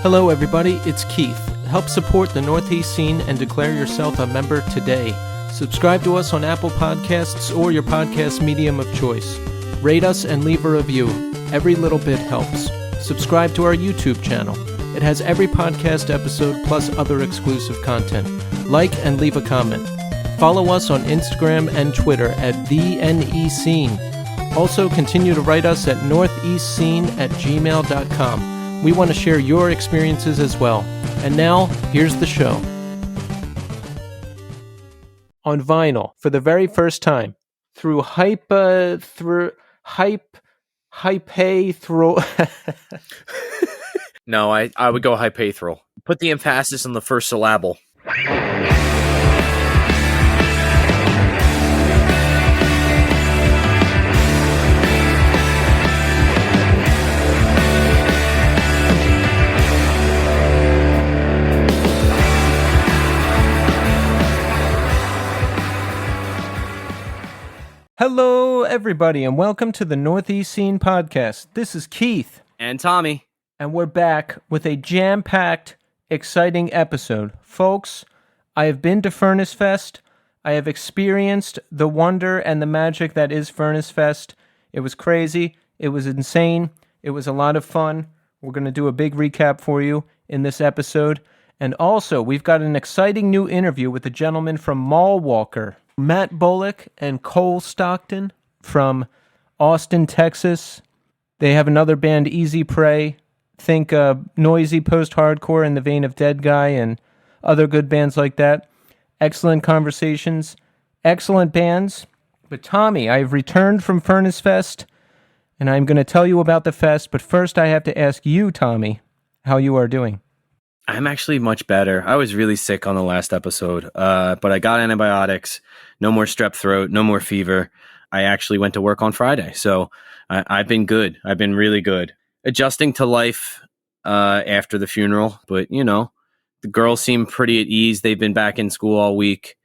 Hello everybody, it's Keith. Help support the Northeast scene and declare yourself a member today. Subscribe to us on Apple Podcasts or your podcast medium of choice. Rate us and leave a review. Every little bit helps. Subscribe to our YouTube channel. It has every podcast episode plus other exclusive content. Like and leave a comment. Follow us on Instagram and Twitter at TheNEScene. Also, continue to write us at northeastscene@gmail.com. We want to share your experiences as well. And now, here's the show. On vinyl, for the very first time, through No, I would go hypaethral. Put the emphasis on the first syllable. Hello, everybody, and welcome to the Northeast Scene Podcast. This is Keith. And Tommy. And we're back with a jam-packed, exciting episode. Folks, I have been to Furnace Fest. I have experienced the wonder and the magic that is Furnace Fest. It was crazy. It was insane. It was a lot of fun. We're going to do a big recap for you in this episode. And also, we've got an exciting new interview with a gentleman from Mall Walker, Matt Bolick and Cole Stockton from Austin, Texas. They have another band, Easy Prey. Think noisy post-hardcore in the vein of Dead Guy and other good bands like that. Excellent conversations, excellent bands. But Tommy, I've returned from Furnace Fest, and I'm going to tell you about the fest. But first, I have to ask you, Tommy, how you are doing. I'm actually much better. I was really sick on the last episode, but I got antibiotics. No more strep throat, no more fever. I actually went to work on Friday, so I've been good. I've been really good. Adjusting to life after the funeral, but, you know, the girls seem pretty at ease. They've been back in school all week.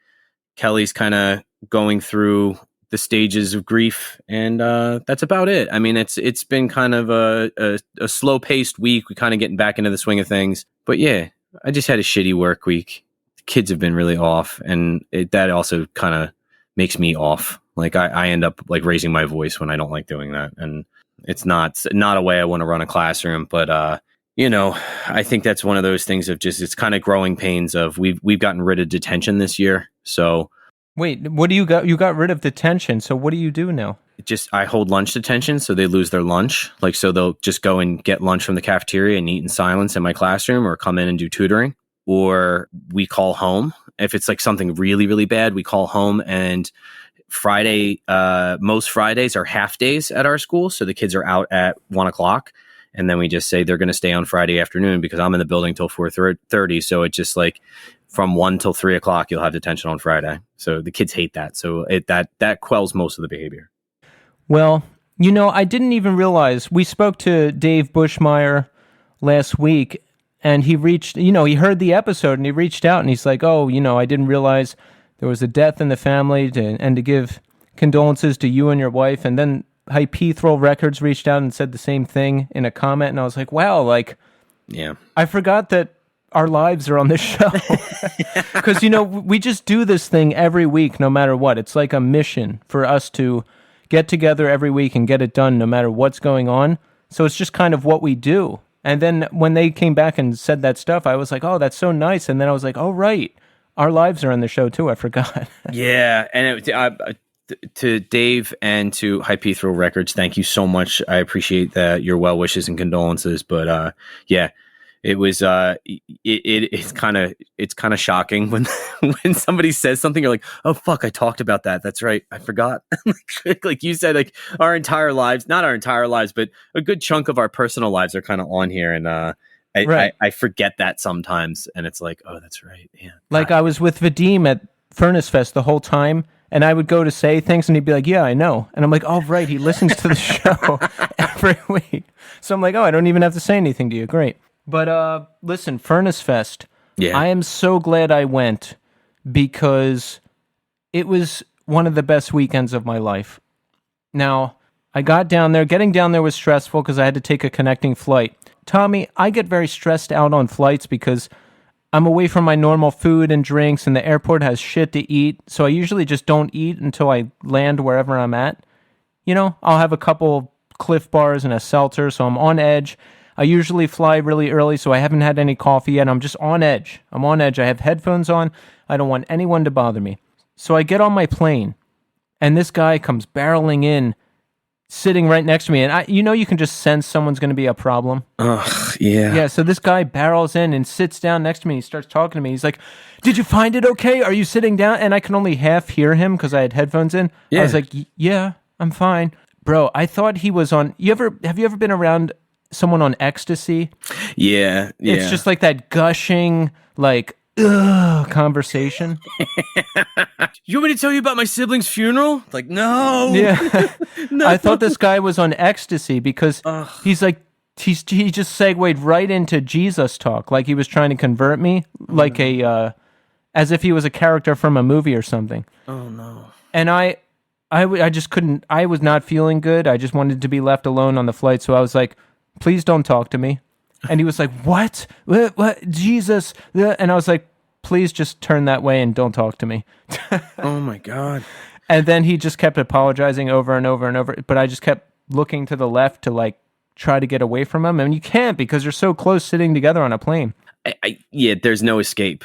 Kelly's kind of going through the stages of grief, and that's about it. I mean, it's been kind of a slow-paced week. We're kind of getting back into the swing of things. But yeah, I just had a shitty work week. The kids have been really off, and that also kind of makes me off. Like I end up like raising my voice when I don't like doing that, and it's not a way I want to run a classroom. But you know, I think that's one of those things of just it's kind of growing pains of we've gotten rid of detention this year. So wait, what do you got? You got rid of detention. So what do you do now? I hold lunch detention, so they lose their lunch. Like, so they'll just go and get lunch from the cafeteria and eat in silence in my classroom, or come in and do tutoring, or we call home. If it's like something really, really bad, we call home. And Friday, most Fridays are half days at our school, so the kids are out at 1:00, and then we just say they're going to stay on Friday afternoon because I'm in the building till 4:30. So it's just like from 1 till 3:00, you'll have detention on Friday. So the kids hate that. So that quells most of the behavior. Well, you know, I didn't even realize. We spoke to Dave Bushmeyer last week, and he heard the episode, and he reached out, and he's like, oh, you know, I didn't realize there was a death in the family, and to give condolences to you and your wife. And then Hypethral Records reached out and said the same thing in a comment, and I was like, wow, like, yeah, I forgot that our lives are on this show. Because, you know, we just do this thing every week, no matter what. It's like a mission for us to get together every week and get it done no matter what's going on. So it's just kind of what we do. And then when they came back and said that stuff, I was like, oh, that's so nice. And then I was like, oh, right. Our lives are on the show, too. I forgot. Yeah. And to Dave and to Hypethral Records, thank you so much. I appreciate your well wishes and condolences. But yeah, it was it's kind of shocking when when somebody says something, you're like, oh fuck, I talked about that. That's right, I forgot. Like you said, like our entire lives, not our entire lives, but a good chunk of our personal lives are kind of on here, and I forget that sometimes, and it's like, oh, that's right. Yeah. Like I was with Vadim at Furnace Fest the whole time, and I would go to say things, and he'd be like, yeah, I know. And I'm like, oh, right, he listens to the show every week. So I'm like, oh, I don't even have to say anything to you. Great. But listen, Furnace Fest, yeah. I am so glad I went because it was one of the best weekends of my life. Now, I got down there. Getting down there was stressful because I had to take a connecting flight Tommy, I get very stressed out on flights because I'm away from my normal food and drinks, and the airport has shit to eat. So I usually just don't eat until I land wherever I'm at. You know, I'll have a couple Cliff Bars and a seltzer, so I'm on edge. I usually fly really early, so I haven't had any coffee yet. I'm just on edge. I'm on edge. I have headphones on. I don't want anyone to bother me. So I get on my plane, and this guy comes barreling in, sitting right next to me. And you can just sense someone's going to be a problem. Ugh, yeah. Yeah, so this guy barrels in and sits down next to me. He starts talking to me. He's like, "Did you find it okay? Are you sitting down?" And I can only half hear him because I had headphones in. Yeah. I was like, "Yeah, I'm fine." Bro, I thought he was on... Have you ever been around someone on ecstasy? Yeah. It's just like that gushing, like, conversation. You want me to tell you about my sibling's funeral? Like, no. Yeah. No. I thought this guy was on ecstasy because he's like, he just segued right into Jesus talk, like he was trying to convert me, like as if he was a character from a movie or something. Oh, no. And I just couldn't, I was not feeling good. I just wanted to be left alone on the flight. So I was like, please don't talk to me. And he was like, what? Jesus? And I was like, please just turn that way and don't talk to me. Oh my God. And then he just kept apologizing over and over and over. But I just kept looking to the left to like try to get away from him. And you can't because you're so close sitting together on a plane. Yeah, there's no escape.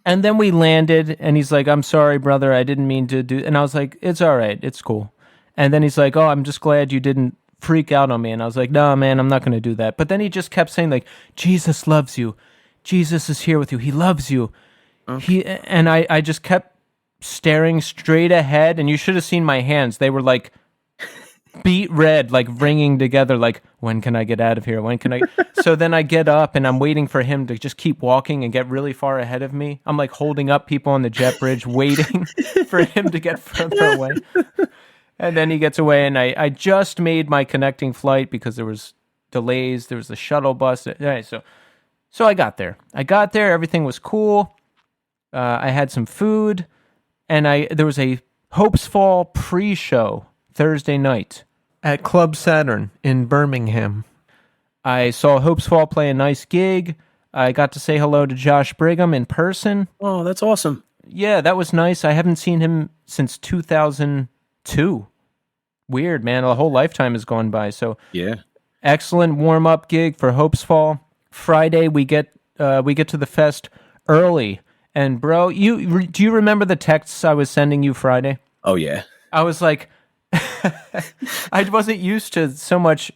And then we landed, and he's like, "I'm sorry, brother. I didn't mean to do..." And I was like, "It's all right. It's cool." And then he's like, "Oh, I'm just glad you didn't freak out on me." And I was like, "No, man, I'm not going to do that." But then he just kept saying, like, "Jesus loves you. Jesus is here with you. He loves you." Okay. I just kept staring straight ahead, and you should have seen my hands. They were like beet red, like ringing together, like, when can I get out of here? When can I? So then I get up and I'm waiting for him to just keep walking and get really far ahead of me. I'm like holding up people on the jet bridge, waiting for him to get further away. And then he gets away, and I just made my connecting flight because there was delays. There was the shuttle bus. Right, so I got there. Everything was cool. I had some food, and there was a Hopes Fall pre-show Thursday night at Club Saturn in Birmingham. I saw Hopes Fall play a nice gig. I got to say hello to Josh Brigham in person. Oh, that's awesome. Yeah, that was nice. I haven't seen him since 2002. Weird, man. A whole lifetime has gone by. So yeah, excellent warm-up gig for Hopes Fall. Friday, we get to the fest early. And bro, do you remember the texts I was sending you Friday? Oh yeah. I was like, I wasn't used to so much.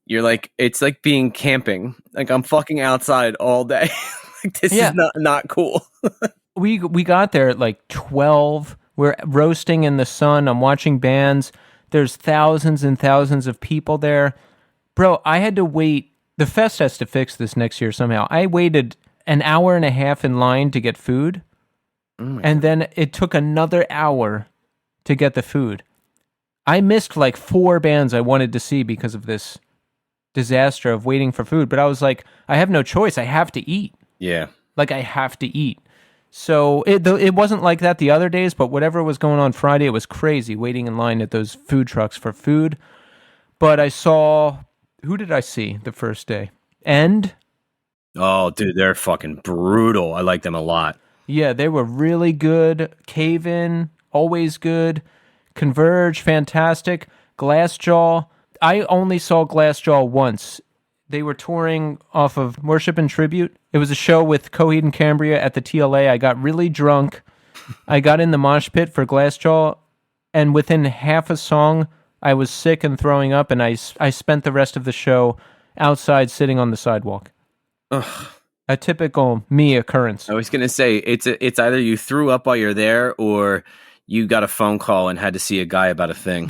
You're like, it's like being camping. Like I'm fucking outside all day. Like this is not cool. We got there at like 12. We're roasting in the sun. I'm watching bands. There's thousands and thousands of people there. Bro, I had to wait. The fest has to fix this next year somehow. I waited an hour and a half in line to get food. And then it took another hour to get the food. I missed like 4 bands I wanted to see because of this disaster of waiting for food. But I was like, I have no choice. I have to eat. Yeah. Like I have to eat. So it wasn't like that the other days, but whatever was going on Friday, it was crazy waiting in line at those food trucks for food. But I saw, who did I see the first day? End. Oh, dude, they're fucking brutal. I like them a lot. Yeah, they were really good. Cave In, always good. Converge, fantastic. Glassjaw. I only saw Glassjaw once. They were touring off of Worship and Tribute. It was a show with Coheed and Cambria at the TLA. I got really drunk. I got in the mosh pit for Glassjaw, and within half a song, I was sick and throwing up, and I spent the rest of the show outside sitting on the sidewalk. Ugh. A typical me occurrence. I was going to say, it's either you threw up while you're there, or you got a phone call and had to see a guy about a thing.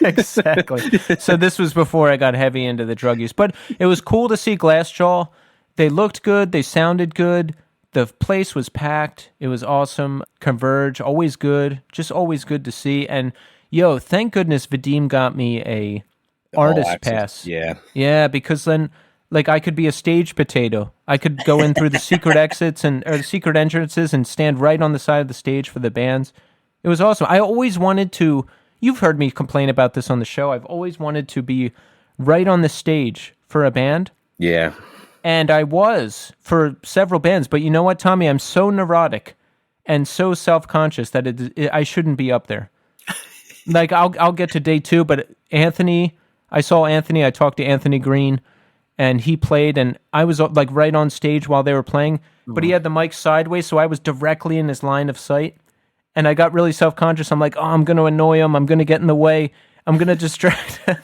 Exactly. So this was before I got heavy into the drug use. But it was cool to see Glassjaw. They looked good. They sounded good. The place was packed. It was awesome. Converge, always good. Just always good to see. And, yo, thank goodness Vadim got me a artist pass. Yeah. Yeah, because then, like, I could be a stage potato. I could go in through the secret exits or the secret entrances and stand right on the side of the stage for the bands. It was awesome. I always wanted to, you've heard me complain about this on the show, I've always wanted to be right on the stage for a band. Yeah. And I was for several bands. But you know what, Tommy? I'm so neurotic and so self-conscious that I shouldn't be up there. Like, I'll get to day 2, but Anthony, I saw Anthony. I talked to Anthony Green, and he played, and I was like right on stage while they were playing, but he had the mic sideways, so I was directly in his line of sight, and I got really self-conscious. I'm like, oh, I'm going to annoy him. I'm going to get in the way. I'm going to distract him.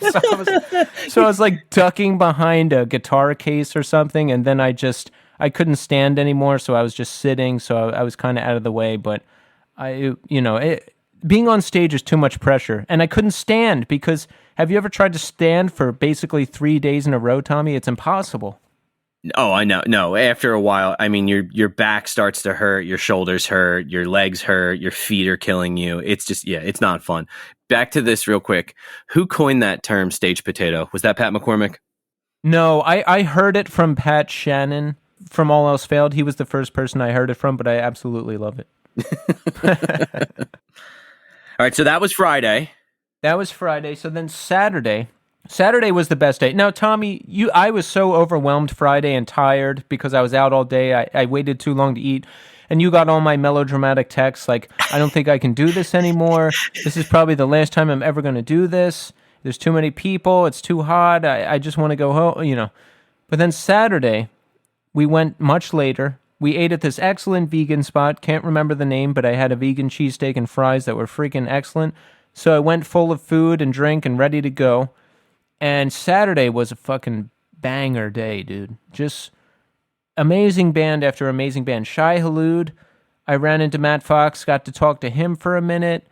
So I was like ducking behind a guitar case or something, and then I couldn't stand anymore, so I was just sitting, so I was kind of out of the way, but being on stage is too much pressure, and I couldn't stand because have you ever tried to stand for basically 3 days in a row, Tommy? It's impossible. Oh, I know. No, after a while, I mean, your back starts to hurt, your shoulders hurt, your legs hurt, your feet are killing you. It's just, it's not fun. Back to this real quick. Who coined that term stage potato? Was that Pat McCormick? No, I heard it from Pat Shannon from All Else Failed. He was the first person I heard it from, but I absolutely love it. All right, so that was Friday. That was Friday. So then Saturday was the best day. Now, Tommy, I was so overwhelmed Friday and tired because I was out all day. I waited too long to eat. And you got all my melodramatic texts like, I don't think I can do this anymore. This is probably the last time I'm ever going to do this. There's too many people. It's too hot. I just want to go home, But then Saturday, we went much later. We ate at this excellent vegan spot. Can't remember the name, but I had a vegan cheesesteak and fries that were freaking excellent. So I went full of food and drink and ready to go. And Saturday was a fucking banger day, dude. Just amazing band after amazing band. Shai Hulud, I ran into Matt Fox, got to talk to him for a minute.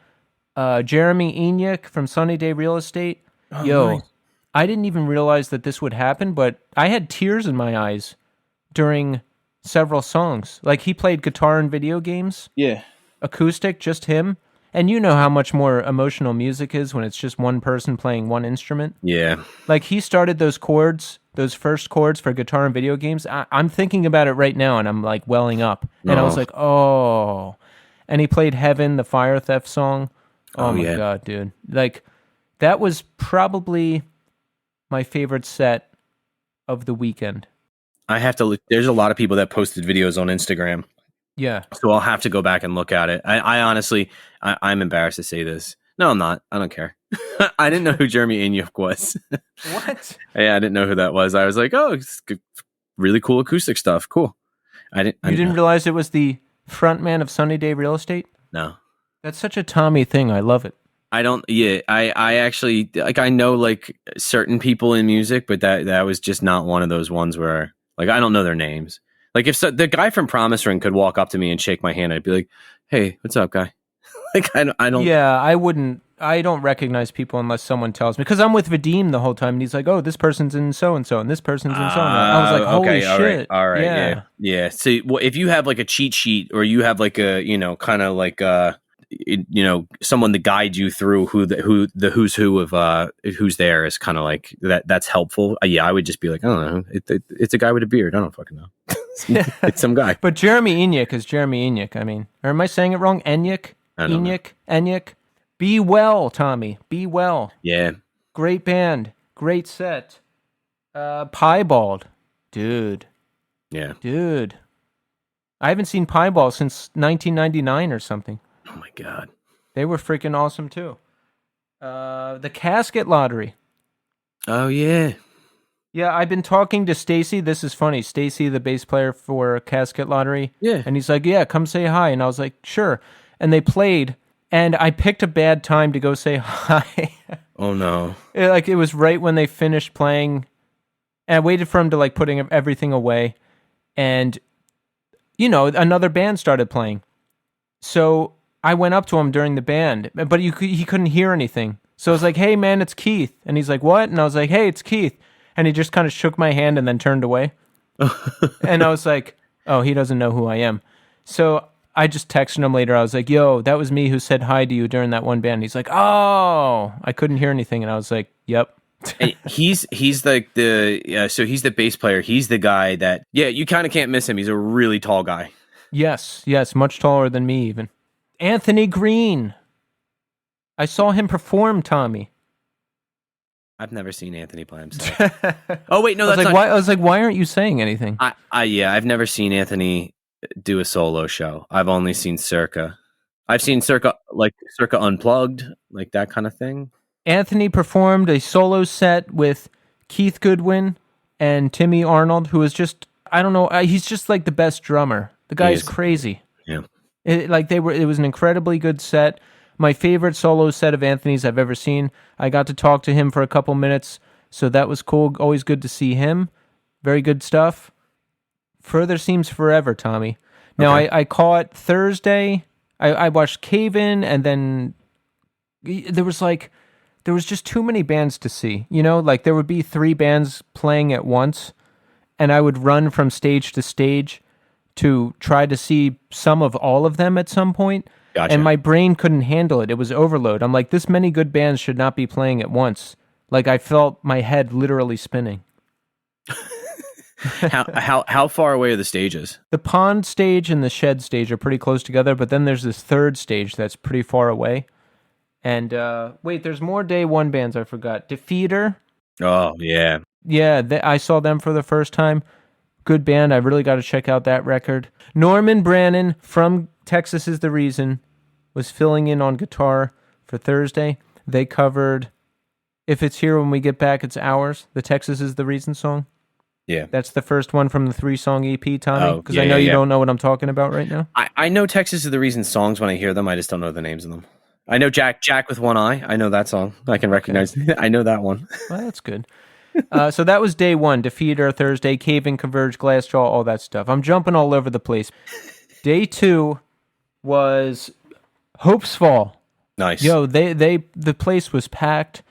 Jeremy Enick from Sunny Day Real Estate. Oh, Yo, nice. I didn't even realize that this would happen, but I had tears in my eyes during several songs. Like, he played guitar in video games. Yeah. Acoustic, just him. And you know how much more emotional music is when it's just one person playing one instrument. Yeah. Like, he started those chords, those first chords for guitar in video games. I'm thinking about it right now, and I'm like welling up. And I was like, oh. And he played Heaven, the Fire Theft song. Oh my God, dude. Like, that was probably my favorite set of the weekend. I have to look. There's a lot of people that posted videos on Instagram. Yeah. So I'll have to go back and look at it. I honestly, I'm embarrassed to say this. No, I'm not. I don't care. I didn't know who Jeremy Enick was. What? Yeah, I didn't know who that was. I was like, oh, it's good, really cool acoustic stuff. Cool. You didn't realize it was the frontman of Sunny Day Real Estate? No. That's such a Tommy thing. I love it. I don't. Yeah, I actually like. I know like certain people in music, but that was just not one of those ones where like I don't know their names. Like if the guy from Promise Ring could walk up to me and shake my hand, I'd be like, "Hey, what's up, guy?" Like I don't. Yeah, I wouldn't. I don't recognize people unless someone tells me. Because I'm with Vadim the whole time, and he's like, "Oh, this person's in so and so, and this person's in so and so." I was like, "Holy okay, shit!" All right, yeah. So if you have like a cheat sheet, or you have like a kind of like someone to guide you through who's who of who's there is kind of like that. That's helpful. Yeah, I would just be like, I don't know. It's a guy with a beard. I don't fucking know. It's some guy. But Jeremy Enick is Jeremy Enick. I mean, or am I saying it wrong? Enick. Enick. Be well, Tommy. Be well. Yeah. Great band. Great set. Piebald. Dude. Yeah. Dude. I haven't seen Piebald since 1999 or something. Oh my God. They were freaking awesome too. The Casket Lottery. Oh yeah. Yeah, I've been talking to Stacy. This is funny. Stacy, the bass player for Casket Lottery. Yeah. And he's like, yeah, come say hi. And I was like, sure. And they played. And I picked a bad time to go say hi. Oh no! It was right when they finished playing, and I waited for him to like putting everything away, and another band started playing. So I went up to him during the band, but he couldn't hear anything. So I was like, "Hey man, it's Keith," and he's like, "What?" And I was like, "Hey, it's Keith," and he just kind of shook my hand and then turned away. And I was like, "Oh, he doesn't know who I am." So I just texted him later. I was like, "Yo, that was me who said hi to you during that one band." He's like, "Oh, I couldn't hear anything," and I was like, "Yep." he's like so he's the bass player. He's the guy that you kind of can't miss him. He's a really tall guy. Yes, much taller than me even. Anthony Green. I saw him perform, Tommy. I've never seen Anthony play himself. I Oh wait, no, was that's like, not. why? I was like, why aren't you saying anything? Yeah, I've never seen Anthony do a solo show. I've only seen Circa. I've seen Circa Unplugged, like that kind of thing. Anthony performed a solo set with Keith Goodwin and Timmy Arnold, who is just, I don't know, he's just like the best drummer. The guy He is is. crazy. Yeah. It was an incredibly good set. My favorite solo set of Anthony's I've ever seen. I got to talk to him for a couple minutes, so that was cool. Always good to see him. Very good stuff. Further Seems Forever, Tommy. Now, Okay. I caught Thursday. I watched Cave In, and then there was just too many bands to see. You know, like there would be 3 bands playing at once, and I would run from stage to stage to try to see some of all of them at some point. Gotcha. And my brain couldn't handle it. It was overload. I'm like, this many good bands should not be playing at once. Like I felt my head literally spinning. How far away are the stages? The pond stage and the shed stage are pretty close together, but then there's this third stage that's pretty far away. And wait, there's more day one bands I forgot. Defeater. Oh yeah. Yeah, I saw them for the first time. Good band. I really got to check out that record. Norman Brannon from Texas Is the Reason was filling in on guitar for Thursday. They covered If It's Here When We Get Back, It's Ours, the Texas Is the Reason song. Yeah. That's the first one from the 3-song EP, Tommy, Oh, because yeah, I know yeah, you yeah. don't know what I'm talking about right now. I know Texas Is the Reason songs when I hear them. I just don't know the names of them. I know Jack with One Eye. I know that song. I can recognize. I know that one. Well, that's good. So that was day one. Defeater, Thursday, Cave In, Converge, Glassjaw, all that stuff. I'm jumping all over the place. Day 2 was Hope's Fall. Nice. Yo, the place was packed.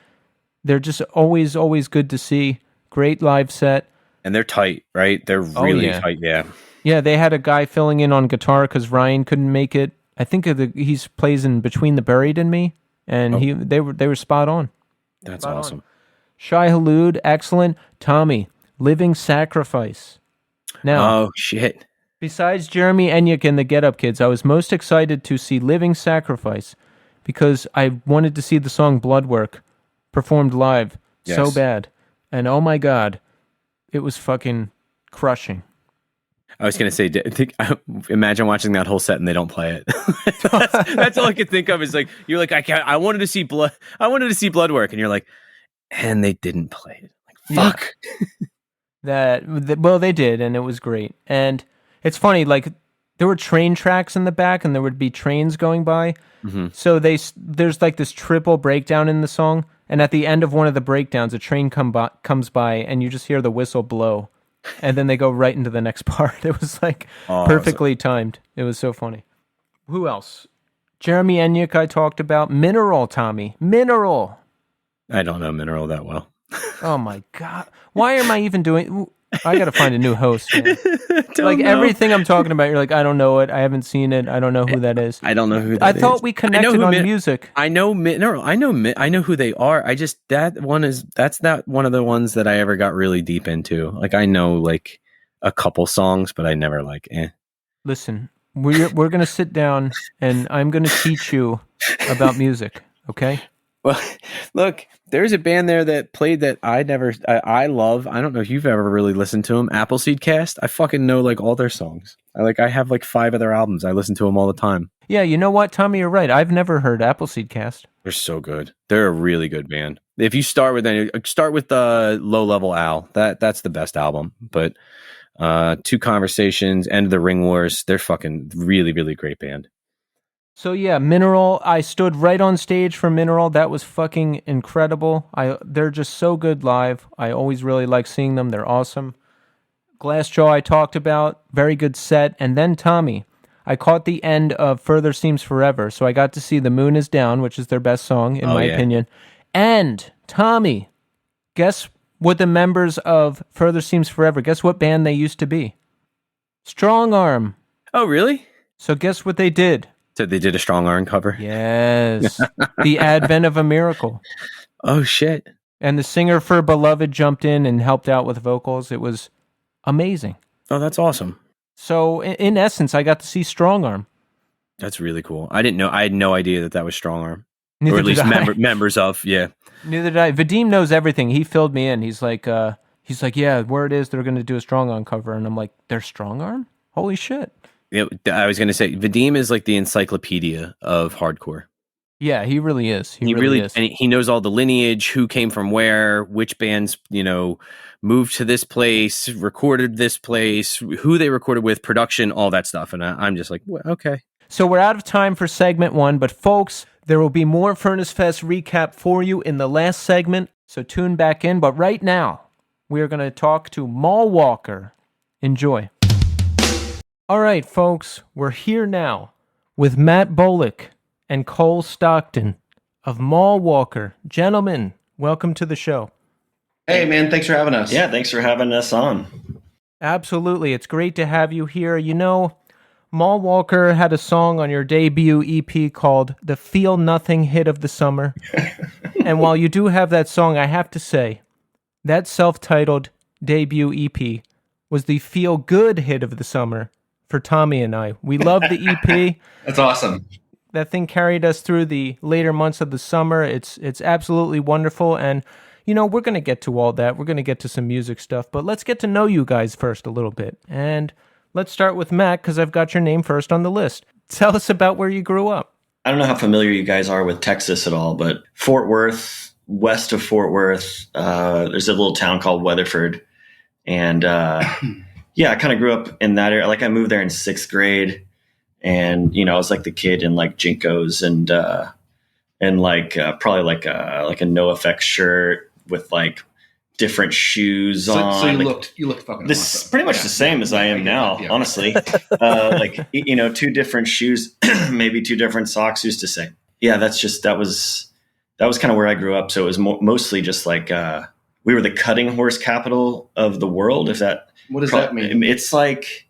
They're just always good to see. Great live set. And they're tight, right? They're really tight. Yeah. Yeah, they had a guy filling in on guitar because Ryan couldn't make it. I think he's plays in Between the Buried and Me, and they were spot on. That's spot awesome. On. Shai Hulud, excellent. Tommy, Living Sacrifice. Now, oh shit. Besides Jeremy Enyik and the Get Up Kids, I was most excited to see Living Sacrifice because I wanted to see the song Bloodwork performed live so bad. And oh my God, it was fucking crushing. I was going to say, imagine watching that whole set and they don't play it. that's all I could think of is like, you're like, I wanted to see Bloodwork. And you're like, and they didn't play it. Like, fuck. Yeah. Well, they did, and it was great. And it's funny, like there were train tracks in the back, and there would be trains going by. Mm-hmm. So there's like this triple breakdown in the song, and at the end of one of the breakdowns, a train comes by, and you just hear the whistle blow, and then they go right into the next part. It was like perfectly timed. It was so funny. Who else? Jeremy Enyik I talked about. Mineral, Tommy. Mineral. I don't know Mineral that well. Oh my God. Why am I even doing... I got to find a new host. Like know. Everything I'm talking about, you're like, I don't know it. I haven't seen it. I don't know who that is. I don't know who that is. I thought we connected on music. I know Mineral. I know who they are. That's not one of the ones that I ever got really deep into. Like I know like a couple songs, but I never like Listen, we're going to sit down and I'm going to teach you about music, okay? Well, look, there's a band there that played that I love. I don't know if you've ever really listened to them. Appleseed Cast. I fucking know like all their songs. I have like 5 of their albums. I listen to them all the time. Yeah, you know what, Tommy, you're right. I've never heard Appleseed Cast. They're so good. They're a really good band. If you start with Low Level Al. That's the best album. But Two Conversations, End of the Ring Wars. They're fucking really, really great band. So yeah, Mineral, I stood right on stage for Mineral. That was fucking incredible. They're just so good live. I always really like seeing them. They're awesome. Glassjaw I talked about, very good set. And then Tommy, I caught the end of Further Seems Forever, so I got to see The Moon Is Down, which is their best song, in my opinion. And Tommy, guess what the members of Further Seems Forever, guess what band they used to be? Strong Arm. Oh, really? So guess what they did? So they did a Strong Arm cover? Yes. The Advent of a Miracle. Oh, shit. And the singer for Beloved jumped in and helped out with vocals. It was amazing. Oh, that's awesome. So, in essence, I got to see Strong Arm. That's really cool. I didn't know. I had no idea that was Strong Arm. Neither or at did least I. members of. Yeah. Neither did I. Vadim knows everything. He filled me in. He's like, yeah, word is they're going to do a strong arm cover, and I'm like, they're strong arm? Holy shit! Yeah, I was going to say Vadim is like the encyclopedia of hardcore. Yeah, he really is. He really is. And he knows all the lineage, who came from where, which bands, moved to this place, recorded this place, who they recorded with, production, all that stuff. And I'm just like, well, okay. So we're out of time for segment 1, but folks, there will be more Furnace Fest recap for you in the last segment, so tune back in. But right now, we are going to talk to Mall Walker. Enjoy. All right, folks, we're here now with Matt Bolick and Cole Stockton of Mall Walker. Gentlemen, welcome to the show. Hey, man, thanks for having us. Yeah, thanks for having us on. Absolutely. It's great to have you here. You know, Mall Walker had a song on your debut EP called The Feel Nothing Hit of the Summer. And while you do have that song, I have to say, that self-titled debut EP was the Feel Good hit of the summer for Tommy and I. We love the EP. That's awesome. That thing carried us through the later months of the summer. It's absolutely wonderful. And, you know, we're going to get to all that. We're going to get to some music stuff. But let's get to know you guys first a little bit. And let's start with Matt, because I've got your name first on the list. Tell us about where you grew up. I don't know how familiar you guys are with Texas at all, but Fort Worth, west of Fort Worth, there's a little town called Weatherford. And yeah, I kind of grew up in that area. Like I moved there in 6th grade. And, I was like the kid in like Jinkos and probably like a NoFX shirt with like different shoes on. So you looked fucking this awesome. Pretty much the same as I am now, honestly. Like, 2 different shoes, maybe 2 different socks, who's to say? Yeah, that was kind of where I grew up. So it was mostly just like, we were the cutting horse capital of the world. What does that mean? It's like,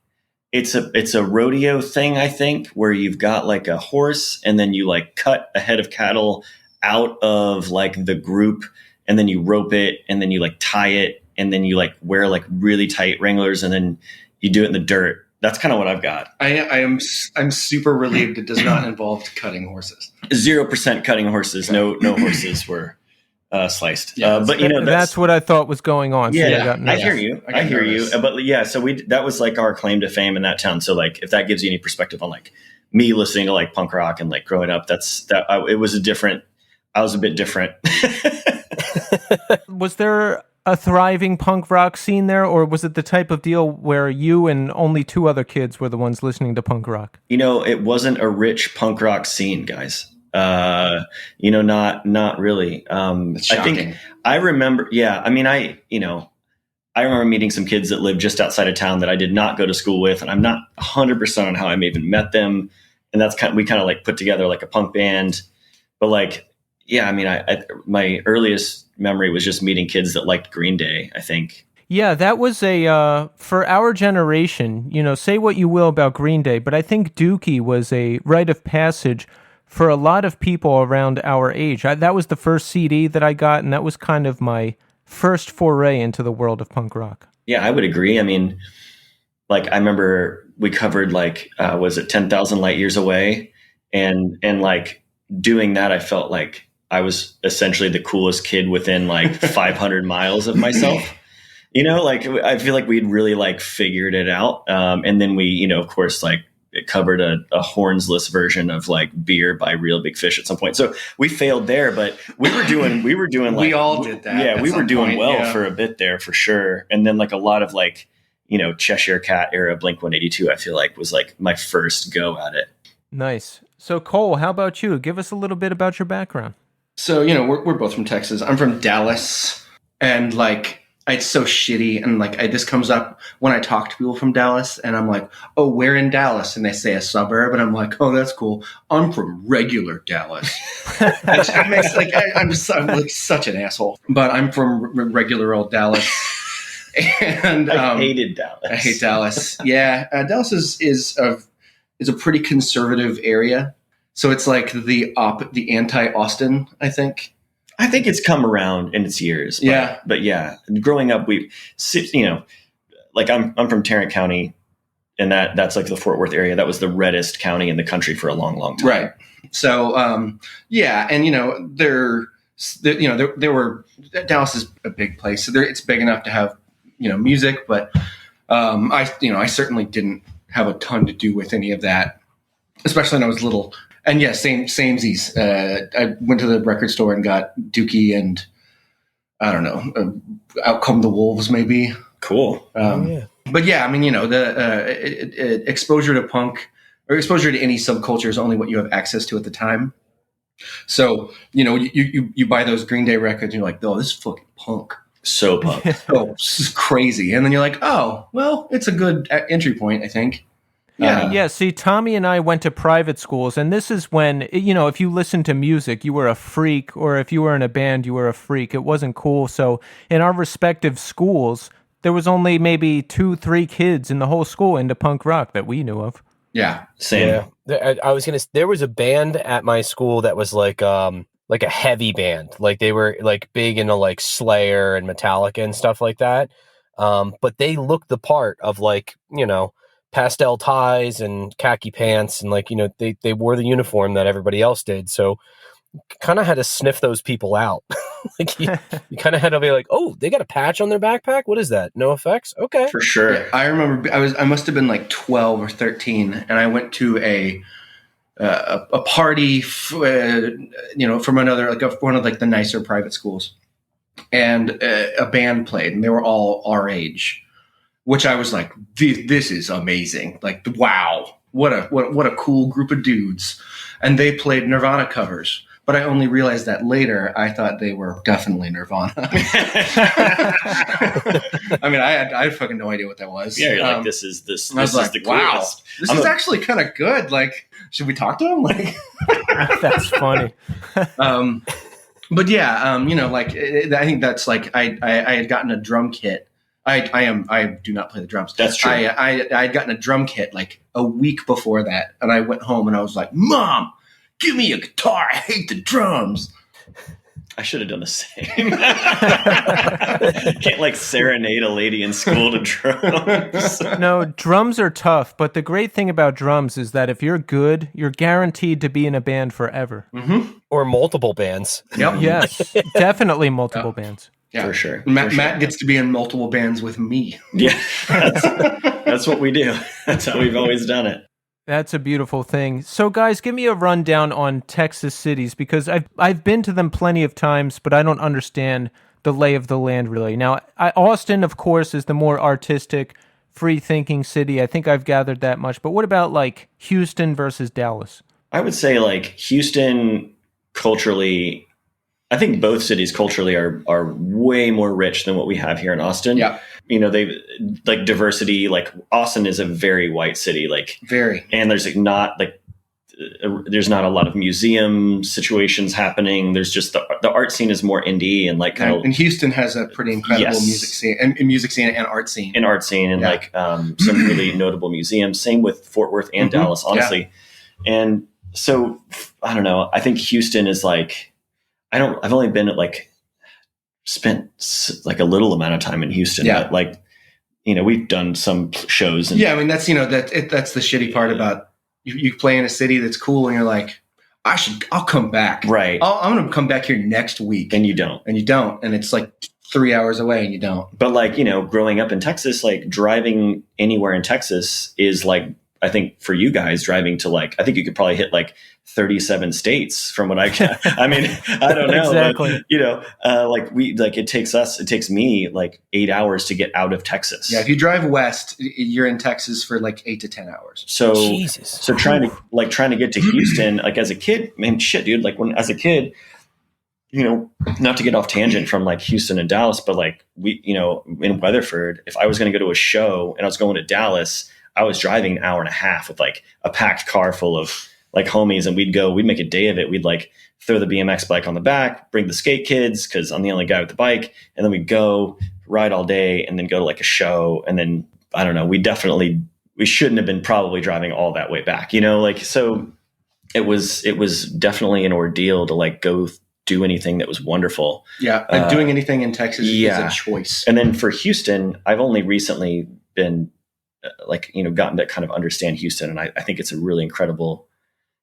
it's a rodeo thing, I think, where you've got like a horse and then you like cut a head of cattle out of like the group and then you rope it and then you like tie it and then you like wear like really tight wranglers and then you do it in the dirt. That's kind of what I've got. I'm super relieved it does not involve cutting horses. 0% cutting horses. No horses were sliced. Yeah, but that's what I thought was going on. Yeah, So I hear you. I hear you. But yeah, so that was like our claim to fame in that town. So like, if that gives you any perspective on like me listening to like punk rock and like growing up, it was I was a bit different. Was there a thriving punk rock scene there, or was it the type of deal where you and only 2 other kids were the ones listening to punk rock? It wasn't a rich punk rock scene, guys. Not really. I think I remember, yeah. I mean, I remember meeting some kids that lived just outside of town that I did not go to school with. And I'm not 100% on how I even met them. And that's we kind of like put together like a punk band, but like, yeah, I mean, my earliest memory was just meeting kids that liked Green Day, I think. Yeah, that was for our generation, say what you will about Green Day, but I think Dookie was a rite of passage for a lot of people around our age. That was the first CD that I got, and that was kind of my first foray into the world of punk rock. Yeah, I would agree. I mean, like, I remember we covered, like, was it 10,000 Light Years Away? And like, doing that, I felt like I was essentially the coolest kid within, like, 500 miles of myself. Like, I feel like we'd really, like, figured it out. And then we, of course, like, it covered a hornsless version of like Beer by Real Big Fish at some point. So we failed there, but we were doing like, we all did that. Yeah. We were doing well for a bit there for sure. And then like a lot of like, Cheshire Cat era Blink-182, I feel like was like my first go at it. Nice. So Cole, how about you? Give us a little bit about your background. So, we're both from Texas. I'm from Dallas, and like, it's so shitty. And like, this comes up when I talk to people from Dallas, and I'm like, oh, where in Dallas? And they say a suburb, and I'm like, oh, that's cool. I'm from regular Dallas. I'm like such an asshole, but I'm from regular old Dallas. And I hated Dallas. I hate Dallas. Yeah, Dallas is a pretty conservative area, so it's like the anti-Austin, I think. I think it's come around in its years. But yeah, growing up, like I'm from Tarrant County, and that's like the Fort Worth area. That was the reddest county in the country for a long, long time. Right. So yeah, and there were Dallas is a big place, so it's big enough to have music, but I certainly didn't have a ton to do with any of that, especially when I was little. And yeah, samesies. I went to the record store and got Dookie and I don't know, Out Come the Wolves, maybe. Cool. But yeah, I mean, the exposure to punk or exposure to any subculture is only what you have access to at the time. So, you buy those Green Day records and you're like, oh, this is fucking punk. So punk. Oh, this is crazy. And then you're like, oh, well, it's a good entry point, I think. Yeah. See, Tommy and I went to private schools, and this is when, if you listened to music, you were a freak, or if you were in a band, you were a freak. It wasn't cool. So in our respective schools, there was only maybe 2-3 kids in the whole school into punk rock that we knew of. Yeah. Same. Yeah. I was going to, there was a band at my school that was like a heavy band. Like they were like big into like Slayer and Metallica and stuff like that. But they looked the part of like, pastel ties and khaki pants, and like they wore the uniform that everybody else did, so kind of had to sniff those people out. Like you kind of had to be like, oh, they got a patch on their backpack, what is that? No effects? Okay, For sure. Yeah, I remember I must have been like 12 or 13, and I went to a party from another one of like the nicer private schools, and a band played, and they were all our age, which I was like, this is amazing. Like, wow, what a cool group of dudes. And they played Nirvana covers. But I only realized that later. I thought they were definitely Nirvana. I mean, I had fucking no idea what that was. Yeah, you're like, this is the coolest. Wow, this is actually kind of good. Like, should we talk to him? Like, That's funny. But yeah, I think that's like I had gotten a drum kit. I do not play the drums. That's true. I'd gotten a drum kit like a week before that, and I went home and I was like, Mom, give me a guitar. I hate the drums. I should have done the same. Can't like serenade a lady in school to drums. No, drums are tough, but the great thing about drums is that if you're good, you're guaranteed to be in a band forever. Mm-hmm. or multiple bands. Yep. Yes, definitely multiple bands. Yeah. For sure. Matt gets to be in multiple bands with me. Yeah, that's what we do. That's how we've always done it. That's a beautiful thing. So, guys, give me a rundown on Texas cities, because I've been to them plenty of times, but I don't understand the lay of the land really. Now, Austin, of course, is the more artistic, free-thinking city. I think I've gathered that much. But what about like Houston versus Dallas? I would say like Houston culturally, I think both cities culturally are way more rich than what we have here in Austin. Yeah. They like diversity, like Austin is a very white city, like Very. and there's not a lot of museum situations happening. There's just the art scene is more indie and like kind of. And Houston has a pretty incredible Yes. music scene and art scene. An art scene and Yeah. like some really notable museums. Same with Fort Worth and Mhm. Dallas, honestly. And so I don't know. I think Houston is like I've only been spent like a little amount of time in Houston. Yeah. But like we've done some shows. And Yeah, I mean that's that's the shitty part about you play in a city that's cool and you're like, I'll come back. Right. I'm going to come back here next week. And you don't. And you don't. And it's like 3 hours away and you don't. But like, growing up in Texas, like driving anywhere in Texas is like, I think for you guys driving to like, I think you could probably hit like 37 states from what I can. I mean, I don't know. Exactly. But, it takes me like 8 hours to get out of Texas. Yeah, if you drive west, you're in Texas for like 8 to 10 hours. So, Jesus. so trying to get to Houston, like as a kid, man, shit, dude, like as a kid, not to get off tangent from like Houston and Dallas, but like in Weatherford, if I was going to go to a show and I was going to Dallas, I was driving an hour and a half with like a packed car full of like homies, and we'd make a day of it. We'd like throw the BMX bike on the back, bring the skate kids because I'm the only guy with the bike, and then we'd go ride all day and then go to like a show. And then I don't know, we shouldn't have been probably driving all that way back, so it was definitely an ordeal to like go do anything that was wonderful. Yeah, doing anything in Texas is a choice. And then for Houston, I've only recently been gotten to kind of understand Houston. And I think it's a really incredible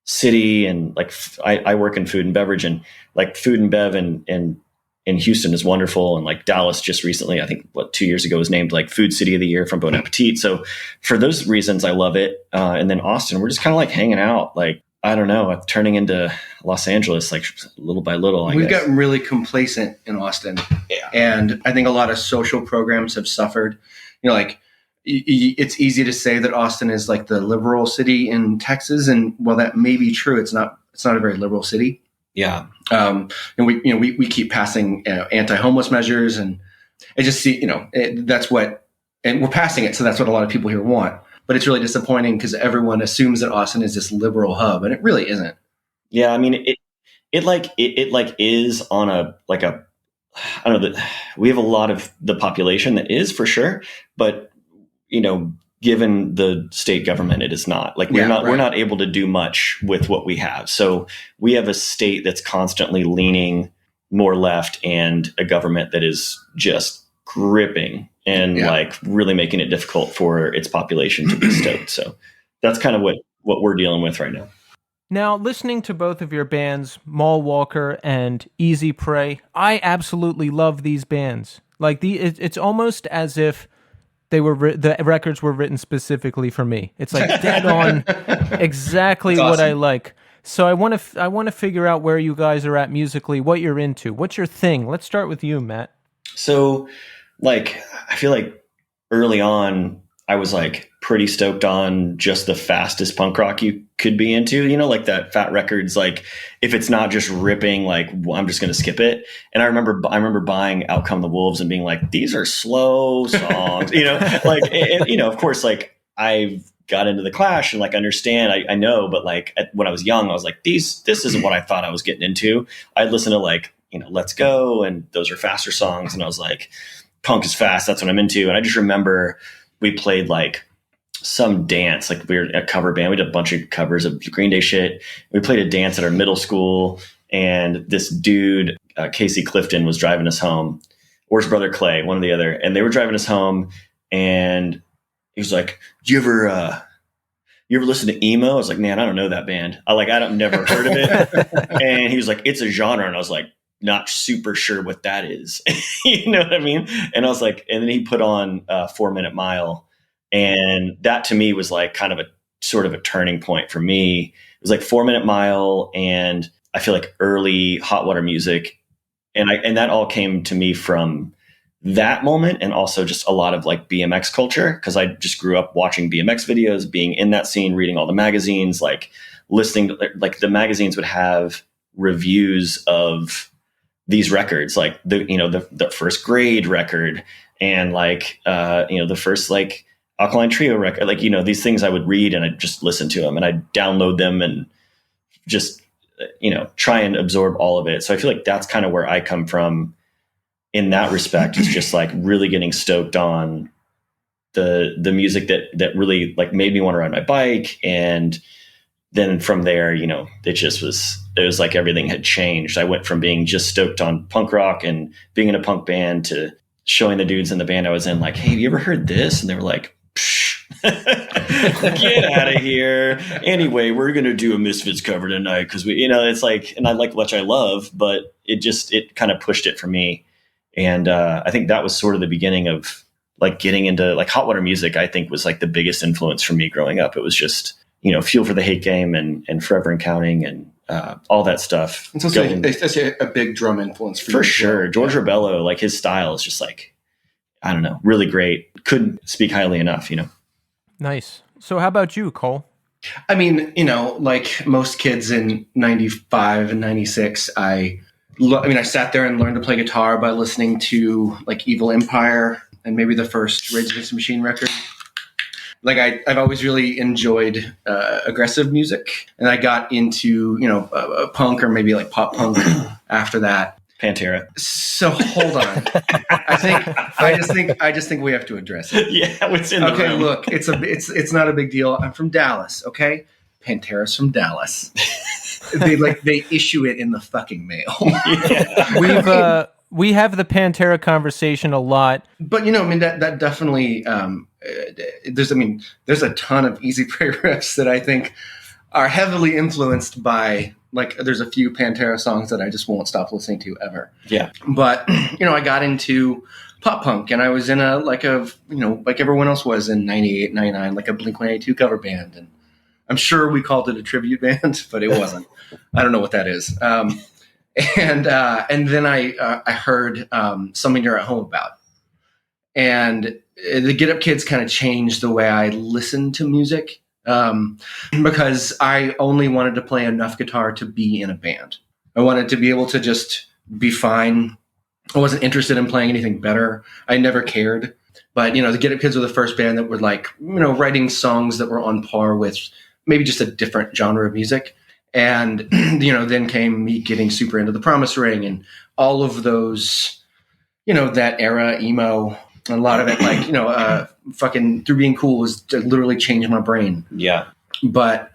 city, and like I work in food and beverage, and like food and bev in Houston is wonderful. And like Dallas just recently, I think 2 years ago, was named like Food City of the Year from Bon Appetit. So for those reasons, I love it. And then Austin, we're just kind of like hanging out, like, I don't know, turning into Los Angeles, like little by little. We've gotten really complacent in Austin. Yeah. And I think a lot of social programs have suffered. You know, like it's easy to say that Austin is like the liberal city in Texas. And while that may be true, it's not a very liberal city. Yeah. And we keep passing anti-homeless measures, and I just see, that's what, and we're passing it. So that's what a lot of people here want. But it's really disappointing because everyone assumes that Austin is this liberal hub, and it really isn't. Yeah, I mean, it is on a I don't know, we have a lot of the population that is, for sure, but given the state government, it is not. Like we're not able to do much with what we have. So we have a state that's constantly leaning more left, and a government that is just gripping and like really making it difficult for its population to be stoked. So that's kind of what we're dealing with right now. Now, listening to both of your bands, Mall Walker and Easy Prey, I absolutely love these bands. Like it's almost as if the records were written specifically for me. It's like dead on, exactly what I like. So I want to figure out where you guys are at musically, what you're into, what's your thing. Let's start with you, Matt. So, like, I feel like early on, I was like pretty stoked on just the fastest punk rock you could be into, like that Fat Records. Like if it's not just ripping, like I'm just going to skip it. And I remember buying Out Come the Wolves and being like, these are slow songs, like, of course, like I got into the Clash and like understand, I know, but like when I was young, I was like, this isn't what I thought I was getting into. I'd listen to like, Let's Go, and those are faster songs. And I was like, punk is fast. That's what I'm into. And I just remember we played like some dance, like we were a cover band. We did a bunch of covers of Green Day shit. We played a dance at our middle school, and this dude, Casey Clifton, was driving us home, or his brother Clay, one or the other. And they were driving us home, and he was like, "Do you ever listen to emo?" I was like, "Man, I don't know that band. Never heard of it." And he was like, "It's a genre." And I was like, not super sure what that is. You know what I mean? And I was like, and then he put on 4 Minute Mile. And that to me was like kind of a sort of a turning point for me. It was like 4 Minute Mile, and I feel like early Hot Water Music. And that all came to me from that moment, and also just a lot of like BMX culture. Cause I just grew up watching BMX videos, being in that scene, reading all the magazines, like listening to, like the magazines would have reviews of these records, like the First Grade record, and like the first like Alkaline Trio record, like these things I would read, and I just listen to them, and I download them, and just try and absorb all of it. So I feel like that's kind of where I come from in that respect. Is just like really getting stoked on the music that really like made me want to ride my bike. And then from there, it was like everything had changed. I went from being just stoked on punk rock and being in a punk band to showing the dudes in the band I was in, like, "Hey, have you ever heard this?" And they were like, "Get out of here." Anyway, we're going to do a Misfits cover tonight. Cause it's like, and I like, which I love, but it kind of pushed it for me. And I think that was sort of the beginning of like getting into like Hot Water Music. I think was like the biggest influence for me growing up. It was just, Fuel for the Hate Game and Forever and Counting and all that stuff. It's also a big drum influence for you. For sure. George Rebello, like his style is just like, I don't know, really great. Couldn't speak highly enough, Nice. So how about you, Cole? I mean, like most kids in 95 and 96, I sat there and learned to play guitar by listening to like Evil Empire and maybe the first Rage Against the Machine record. Like I've always really enjoyed aggressive music, and I got into punk or maybe like pop punk after that. Pantera. So hold on, I just think we have to address it. Yeah, what's in the room? Okay, look, it's not a big deal. I'm from Dallas. Okay, Pantera's from Dallas. they issue it in the fucking mail. Yeah. We have the Pantera conversation a lot, but that definitely there's a ton of Easy Prey riffs that I think are heavily influenced by, like, there's a few Pantera songs that I just won't stop listening to ever. Yeah. But, I got into pop punk, and I was in like everyone else was in 98, 99, like a Blink-182 cover band. And I'm sure we called it a tribute band, but it wasn't. I don't know what that is. And then I heard Something You're at Home About. And the Get Up Kids kind of changed the way I listened to music, because I only wanted to play enough guitar to be in a band. I wanted to be able to just be fine. I wasn't interested in playing anything better. I never cared. But, the Get Up Kids were the first band that were like, writing songs that were on par with maybe just a different genre of music. And, then came me getting super into the Promise Ring and all of those, that era, emo, a lot of it, like, fucking Through Being Cool was literally changing my brain. Yeah. But,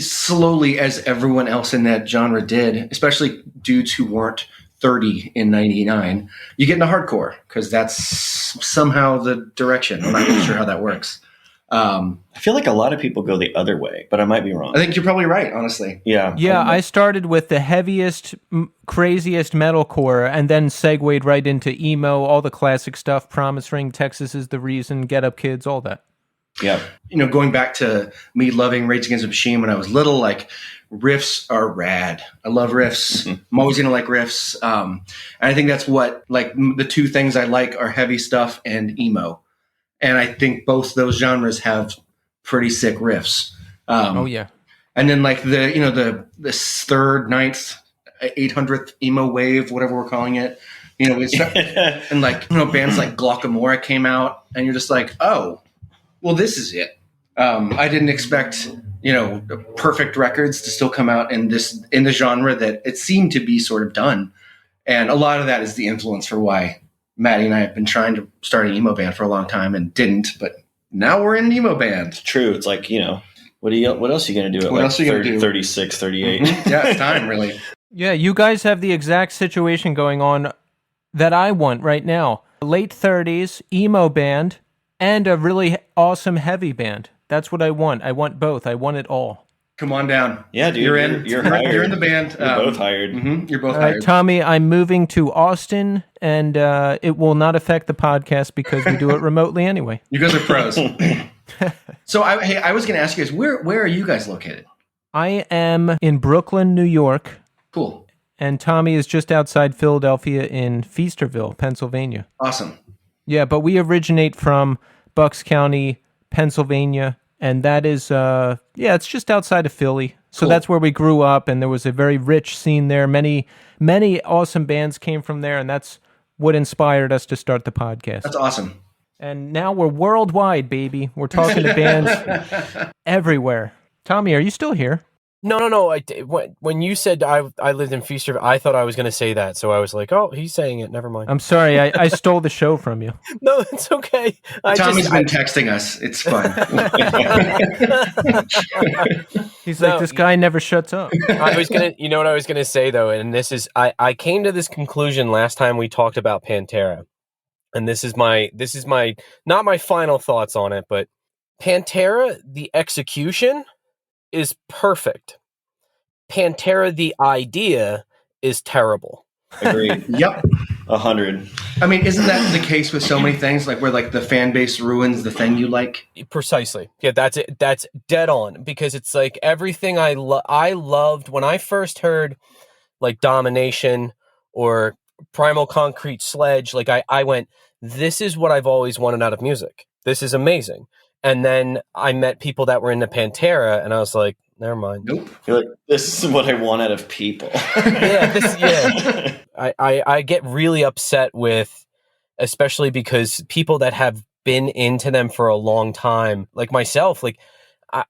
slowly, as everyone else in that genre did, especially dudes who weren't 30 in 99, you get into hardcore because that's somehow the direction. I'm not really sure how that works. I feel like a lot of people go the other way, but I might be wrong. I think you're probably right, honestly. Yeah. Yeah, I started with the heaviest, craziest metalcore and then segued right into emo, all the classic stuff, Promise Ring, Texas Is the Reason, Get Up Kids, all that. Yeah. Going back to me loving Rage Against the Machine when I was little, like, riffs are rad. I love riffs. I'm always going to like riffs. And I think that's what, like, the two things I like are heavy stuff and emo. And I think both those genres have pretty sick riffs. Oh, yeah. And then, like, the third, ninth, 800th emo wave, whatever we're calling it, and, like, bands like Glockamora came out, and you're just like, oh, well, this is it. I didn't expect, Perfect Records to still come out in the genre that it seemed to be sort of done. And a lot of that is the influence for why Maddie and I have been trying to start an emo band for a long time and didn't, but now we're in an emo band. True. It's like, what else are you going to do at What else are you gonna do? 36, 38? Mm-hmm. Yeah, it's time, really. Yeah, you guys have the exact situation going on that I want right now. Late 30s, emo band, and a really awesome heavy band. That's what I want. I want both. I want it all. Come on down. Yeah, dude. You're in. You're hired. You're in the band. You're both hired. Mm-hmm, you're both All right, hired. Tommy, I'm moving to Austin, and it will not affect the podcast because we do it remotely anyway. You guys are pros. So, I was going to ask you guys, where are you guys located? I am in Brooklyn, New York, Cool. and Tommy is just outside Philadelphia in Feasterville, Pennsylvania. Awesome. Yeah, but we originate from Bucks County, Pennsylvania, and that is, it's just outside of Philly. So Cool. that's where we grew up, and there was a very rich scene there. Many, many awesome bands came from there, and that's what inspired us to start the podcast. That's awesome. And now we're worldwide, baby. We're talking to bands everywhere. Tommy, are you still here? No. When you said I lived in Feasterville, I thought I was going to say that. So I was like, oh, he's saying it. Never mind. I'm sorry. I stole the show from you. No, it's okay. Tommy's been texting us. It's fun. He's like, this guy never shuts up. You know what I was going to say, though? And this is, I came to this conclusion last time we talked about Pantera. And this is my, not my final thoughts on it, but Pantera, the execution is perfect. Pantera, the idea, is terrible. Agreed. Yep. 100. I mean, isn't that the case with so many things? Like, where, like, the fan base ruins the thing you like? Precisely. Yeah, that's it. That's dead on. Because it's like everything I loved when I first heard, like, Domination or Primal Concrete Sledge. Like, I went, this is what I've always wanted out of music. This is amazing. And then I met people that were into Pantera, and I was like, never mind. Nope. You're like, this is what I want out of people. I get really upset with, especially because people that have been into them for a long time, like myself, like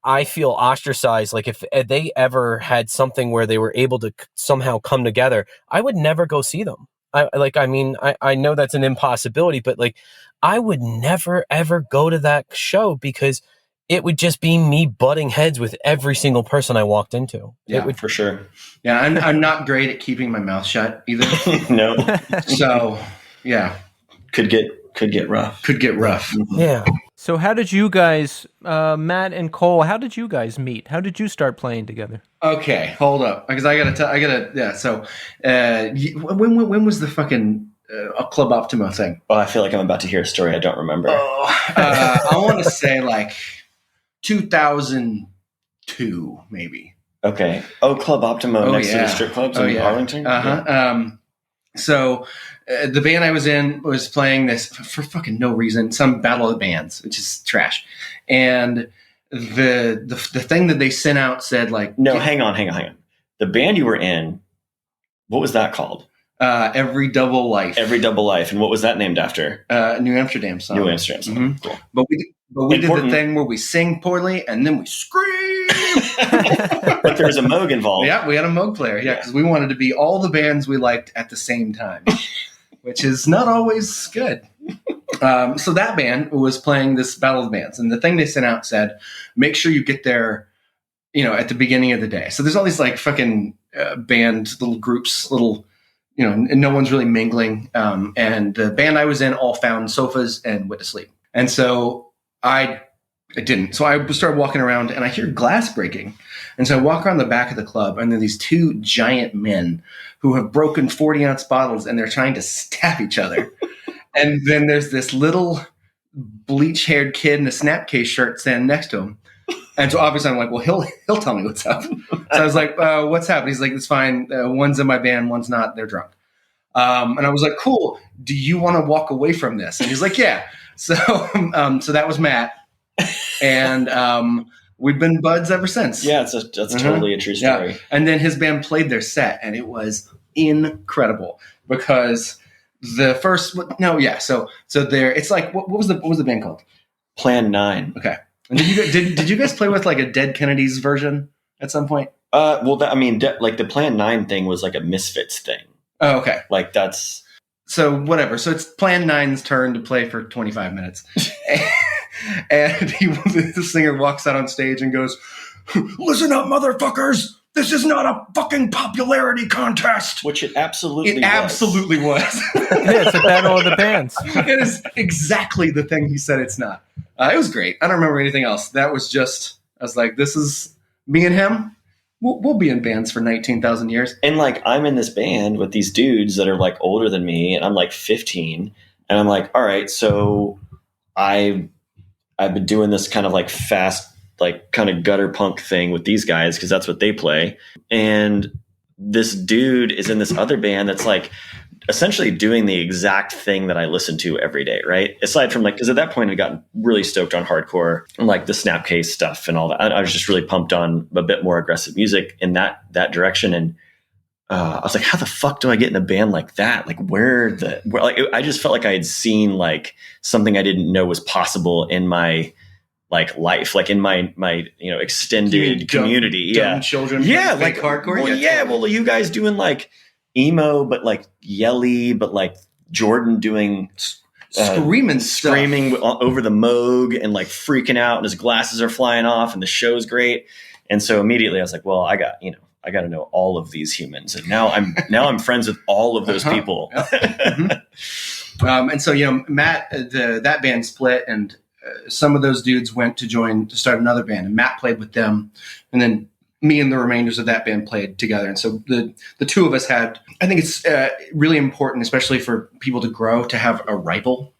I feel ostracized. Like if they ever had something where they were able to somehow come together, I would never go see them. I know that's an impossibility, but like I would never, ever go to that show because it would just be me butting heads with every single person I walked into. Yeah, for sure. Yeah, I'm not great at keeping my mouth shut either. No. So, yeah. Could get Could get rough. Could get rough. Yeah. So how did you guys, Matt and Cole, how did you guys meet? How did you start playing together? Okay, hold up, because yeah. So, when was the fucking Club Optimo thing? Oh, I feel like I'm about to hear a story I don't remember. I want to say like 2002, maybe. Okay. Oh, Club Optimo next to the strip clubs in Arlington? Uh-huh. Yeah. So the band I was in was playing this for fucking no reason, some battle of the bands, which is trash. And the thing that they sent out said like... No, hang on. The band you were in, what was that called? Every Double Life. Every Double Life. And what was that named after? New Amsterdam song. New Amsterdam song. Mm-hmm. Cool. But we did the thing where we sing poorly and then we scream. But there's a Moog involved. Yeah, we had a Moog player. Yeah, because we wanted to be all the bands we liked at the same time, which is not always good. So that band was playing this Battle of the Bands, and the thing they sent out said, make sure you get there, at the beginning of the day. So there's all these like fucking band little groups, and no one's really mingling. And the band I was in all found sofas and went to sleep. And so I didn't. So I started walking around and I hear glass breaking. And so I walk around the back of the club and there are these two giant men who have broken 40-ounce bottles and they're trying to stab each other. And then there's this little bleach-haired kid in a Snapcase shirt standing next to him. And so obviously I'm like, well, he'll tell me what's up. So I was like, what's happening? He's like, it's fine. One's in my band, one's not. They're drunk. And I was like, cool. Do you want to walk away from this? And he's like, yeah. So that was Matt. And we've been buds ever since. Yeah, that's totally a true story. Yeah. And then his band played their set, and it was incredible because the first so there it's like what was the band called? Plan 9. Okay. And did you guys play with like a Dead Kennedys version at some point? Like the Plan 9 thing was like a Misfits thing. Oh, okay. Like that's so whatever. So it's Plan 9's turn to play for 25 minutes. And the singer walks out on stage and goes, "Listen up, motherfuckers! This is not a fucking popularity contest." Which it absolutely was. Yeah, it's a battle of the bands. It is exactly the thing he said it's not. It was great. I don't remember anything else. That was just, I was like, this is me and him. We'll be in bands for 19,000 years. And like, I'm in this band with these dudes that are like older than me, and I'm like 15, and I'm like, all right, so I've been doing this kind of like fast, like kind of gutter punk thing with these guys because that's what they play. And this dude is in this other band that's like essentially doing the exact thing that I listen to every day, right? Aside from like, because at that point I'd gotten really stoked on hardcore and like the Snapcase stuff and all that. I was just really pumped on a bit more aggressive music in that direction. And I was like, how the fuck do I get in a band like that? Like I just felt like I had seen like something I didn't know was possible in my like life, like in my extended community. Dumb children. Yeah. Like hardcore. Well, yeah. Well, you guys doing like emo, but like yelly, but like Jordan doing screaming over the Moog and like freaking out and his glasses are flying off and the show's great. And so immediately I was like, well, I got to know all of these humans. And now I'm friends with all of those people. Mm-hmm. And so, Matt, that band split and some of those dudes went to start another band, and Matt played with them. And then me and the remainders of that band played together. And so the two of us I think it's really important, especially for people to grow, to have a rival.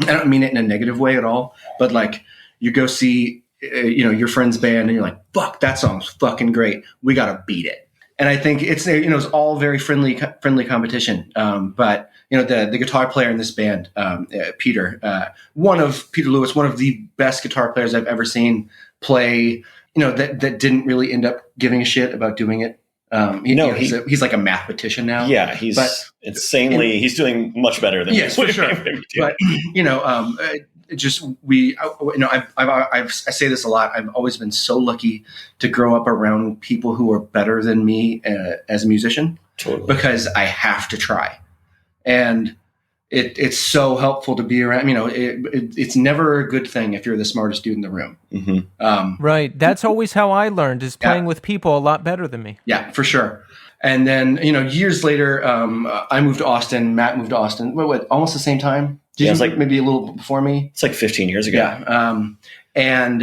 I don't mean it in a negative way at all, but like you go see, your friend's band and you're like, fuck, that song's fucking great. We got to beat it. And I think it's all very friendly competition. But the guitar player in this band, Peter Lewis, one of the best guitar players I've ever seen play, that didn't really end up giving a shit about doing it. He's like a mathematicien now. Yeah, he's doing much better than yes, for sure. But I say this a lot. I've always been so lucky to grow up around people who are better than me as a musician, totally. Because I have to try, and it's so helpful to be around. It's never a good thing if you're the smartest dude in the room. Mm-hmm. Right. That's always how I learned, is playing with people a lot better than me. Yeah, for sure. And then, years later, I moved to Austin. Matt moved to Austin. What, almost the same time? Did Yeah, you it's like maybe a little before me? It's like 15 years ago. Yeah.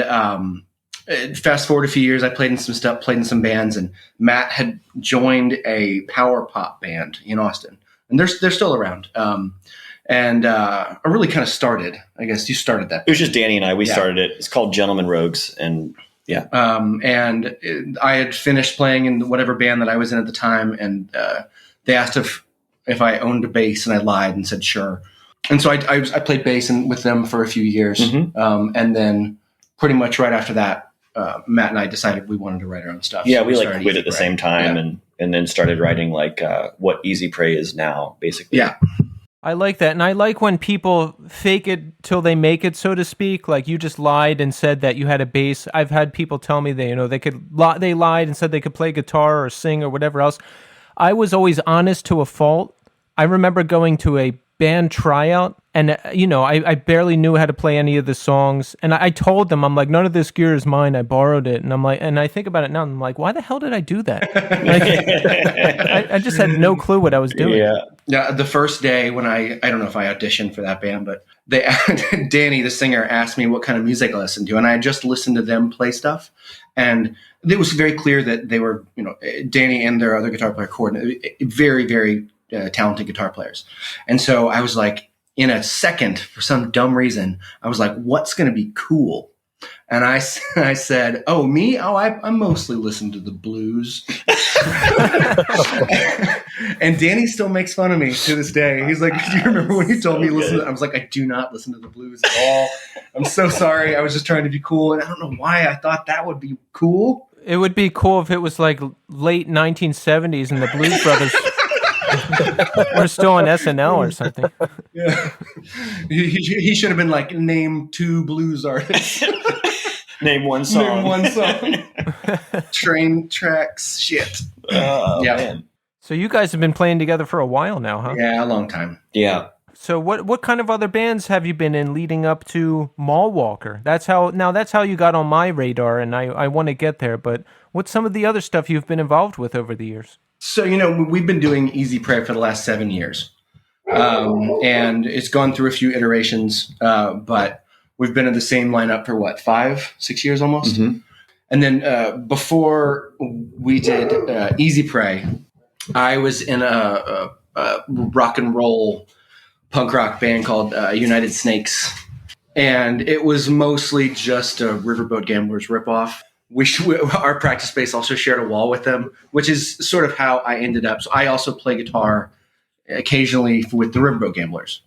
Fast forward a few years, I played in some stuff, played in some bands, and Matt had joined a power pop band in Austin, and they're still around. I really kind of started. I guess you started that. It was just Danny and I. We started it. It's called Gentlemen Rogues, and yeah. I had finished playing in whatever band that I was in at the time, and they asked if I owned a bass, and I lied and said sure. And so I played bass with them for a few years, and then pretty much right after that, Matt and I decided we wanted to write our own stuff. Yeah, so we like quit at the same time, and then started writing like what Easy Prey is now, basically. Yeah. I like that, and I like when people fake it till they make it, so to speak. Like you just lied and said that you had a bass. I've had people tell me they lied and said they could play guitar or sing or whatever else. I was always honest to a fault. I remember going to a band tryout, and I barely knew how to play any of the songs, and I told them, I'm like, none of this gear is mine, I borrowed it. And I'm like, and I think about it now, and I'm like, why the hell did I do that? Like, I just had no clue what I was doing. Yeah, the first day when I don't know if I auditioned for that band, but Danny, the singer, asked me what kind of music I listened to, and I had just listened to them play stuff, and it was very clear that they were, Danny and their other guitar player, very, very talented guitar players. And so I was like, in a second, for some dumb reason, I was like, what's going to be cool? And I said, oh, me? Oh, I mostly listen to the blues. And Danny still makes fun of me to this day. He's like, do you remember when you told me to listen to? I was like, I do not listen to the blues at all. I'm so sorry. I was just trying to be cool. And I don't know why I thought that would be cool. It would be cool if it was like late 1970s and the Blues Brothers were still on SNL or something. Yeah. He should have been like, name 2 blues artists. Name one song. Name one song. Train tracks. Shit. Oh, yeah. Man. So you guys have been playing together for a while now, huh? Yeah, a long time. Yeah. So what kind of other bands have you been in leading up to Mall Walker? That's how you got on my radar, and I want to get there. But what's some of the other stuff you've been involved with over the years? So, we've been doing Easy Prey for the last 7 years. And it's gone through a few iterations, but we've been in the same lineup for 5-6 years almost. Mm-hmm. And then before we did Easy Prey, I was in a rock and roll punk rock band called United Snakes. And it was mostly just a Riverboat Gamblers ripoff. Our practice space also shared a wall with them, which is sort of how I ended up. So I also play guitar occasionally with the Riverboat Gamblers.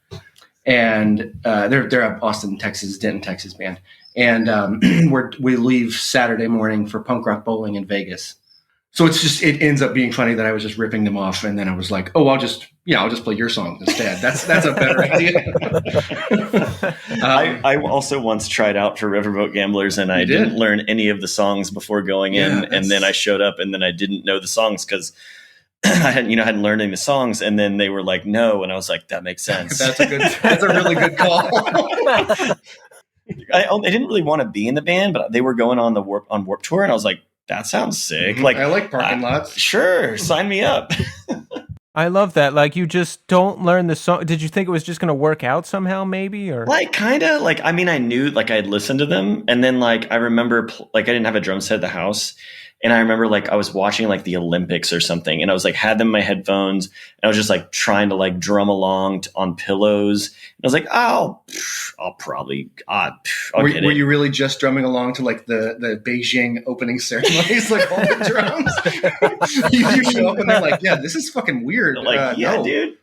And they're a Austin, Texas, Denton, Texas band. And we leave Saturday morning for punk rock bowling in Vegas. So it ends up being funny that I was just ripping them off, and then I was like, "Oh, I'll just play your songs instead." That's a better idea. I also once tried out for Riverboat Gamblers, and I didn't learn any of the songs before going in, and then I showed up, and then I didn't know the songs because I hadn't learned any of the songs, and then they were like, "No," and I was like, "That makes sense." That's a really good call. I didn't really want to be in the band, but they were going on Warped Tour, and I was like, that sounds sick. Mm-hmm. Like, I like parking lots. Sure, sign me up. I love that. Like, you just don't learn the song. Did you think it was just going to work out somehow, maybe? Or like, kind of. Like, I mean, I knew, like, I'd listened to them, and then, like, I remember, like, I didn't have a drum set at the house, and I remember, like, I was watching, like, the Olympics or something, and I was, like, had them in my headphones, and I was just, like, trying to, like, drum along on pillows. And I was like, I'll probably, I'll get it. Were you really just drumming along to, like, the Beijing opening ceremonies, like, all the drums? you show up, and they're like, yeah, this is fucking weird. Like, yeah, no. dude.